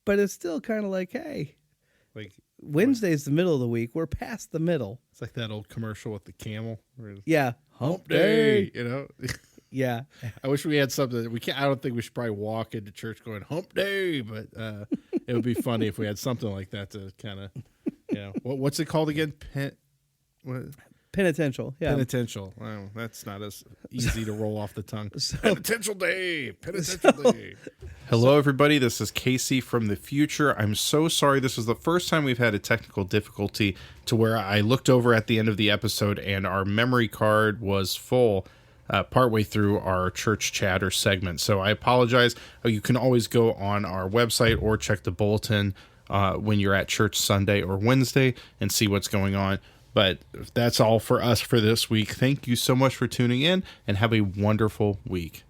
But it's still kind of like, hey, Like Wednesday's the middle of the week. We're past the middle. it's like that old commercial with the camel. Yeah. Hump day, Yeah. I wish we had something. I don't think we should probably walk into church going hump day, but it would be funny if we had something like that to kind of, what's it called again? Penitential. Yeah. Penitential. Wow, that's not as easy to roll off the tongue. Penitential day. Penitential day. Hello, everybody. This is Casey from the future. I'm so sorry. This is the first time we've had a technical difficulty to where I looked over at the end of the episode and our memory card was full partway through our church chatter segment. So I apologize. You can always go on our website or check the bulletin when you're at church Sunday or Wednesday and see what's going on. But that's all for us for this week. Thank you so much for tuning in, and have a wonderful week.